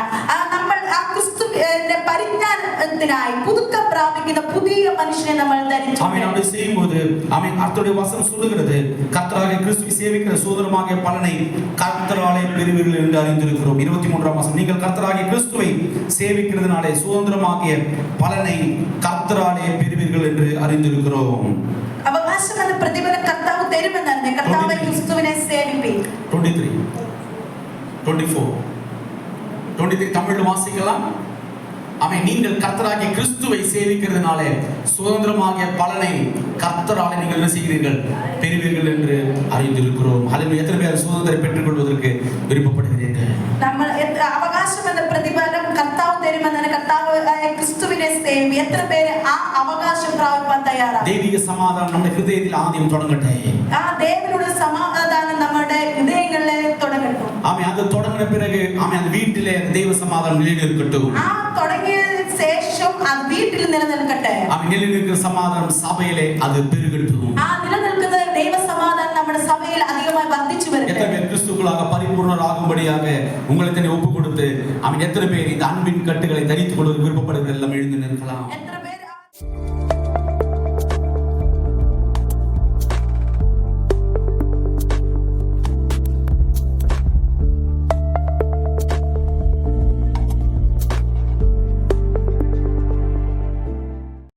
Speaker 3: നമ്മൾ ആ ക്രിസ്തുവിന്റെ പരിജ്ഞാനത്തിനായി പുതുക്കം പ്രാപിക്കുന്ന പുതിയ മനുഷ്യനെ നമ്മൾ ധരിച്ചു.
Speaker 1: ஆமென். அப்படி செய்யும்போது ஆமென் கர்த்தருடைய வசனம் சொல்லுகிறது, கர்த்தராகிய கிறிஸ்துவை சேவிக்கிற சோதரமாகிய பலனை கர்த்தராலே பெறுவீர்கள் என்று அறிந்திருக்கிறோம். 23ஆம் வசனம், நீங்கள் கர்த்தராகிய கிறிஸ்துவை சேவிக்கிறதுனாலே சுதந்திரமாகிய பலனை கர்த்தராலே பெறுவீர்கள் என்று அறிந்திருக்கிறோம்.
Speaker 3: അവകാശം എന്ന പ്രതിഫലം കർത്താവ് തരുമെന്നാണ്. കർത്താവ് ക്രിസ്തുവിനെ സേവിപ്പീൻ.
Speaker 1: 23 24 23 தமிழ்ல வாசிக்கலாம். ஆமென். நீங்கள் கர்த்தராகிய கிறிஸ்துவை சேவிக்கிறதுனாலே சுதந்திரமாகிய பலனை கர்த்தராலே நீங்கள் என்ன செய்கிறீர்கள்? பெறுவீர்கள் என்று அறிந்திருக்கிறோம். ஹல்லேலூயா. எத்தனை பேர் சுதந்திரம் பெற்றுக் கொள்வதற்கு விருப்பப்படுகிறீர்கள்?
Speaker 3: നമ്മൾ അവകാശം എന്ന പ്രതിഫലം കർത്താവ് തരുമെന്നാണ്. കർത്താവ് ക്രിസ്തുവിനെ സേവി എത്ര പേര് ആ അവകാശം പ്രാപിക്കാൻ തയ്യാറാണ്?
Speaker 1: ദൈവിക സമാധാനം നമ്മുടെ ഹൃദയത്തിൽ ആദ്യം തുടങ്ങട്ടെ.
Speaker 3: ആ ദേവനുടെ സമാധാനം നമ്മുടെ ഹൃദയങ്ങളിൽ തുടങ്ങട്ടെ.
Speaker 1: ആമേൻ. അത് തുടങ്ങിയ പിറகு ആമേൻ அந்த வீட்டிலே ദൈവ സമാധാനം നിലനിൽക്കട്டும்.
Speaker 3: ആ തുടങ്ങിയ ശേഷം അത് വീട്ടിൽ നിലനിൽക്കട്ടെ.
Speaker 1: ആമേൻ. നിലനിൽക്കുന്ന സമാധാനം സഭയിലെ അത് പെരുകட்டும்.
Speaker 3: ആ നിലനിൽക്കുന്ന ദൈവ സമാധാനം നമ്മുടെ സഭയിൽ അധികമായി വർദ്ധിച്ചു വരട്ടെ.
Speaker 1: எத்தனை பேர் கிறிஸ்துக்குள்ளாக பரிபூர்ணராகும்படியாக உங்களை തന്നെ ஒப்பு கொடுத்து ஆமேன் எத்தனை பேர் இந்த அன்பின் கட்டுகளை தரித்துக் கொள்வதற்கு விருப்பப்படுகிறீர்கள்? எல்லாம் எழுந்து நிற்கலாம்.
Speaker 3: എത്ര പേർ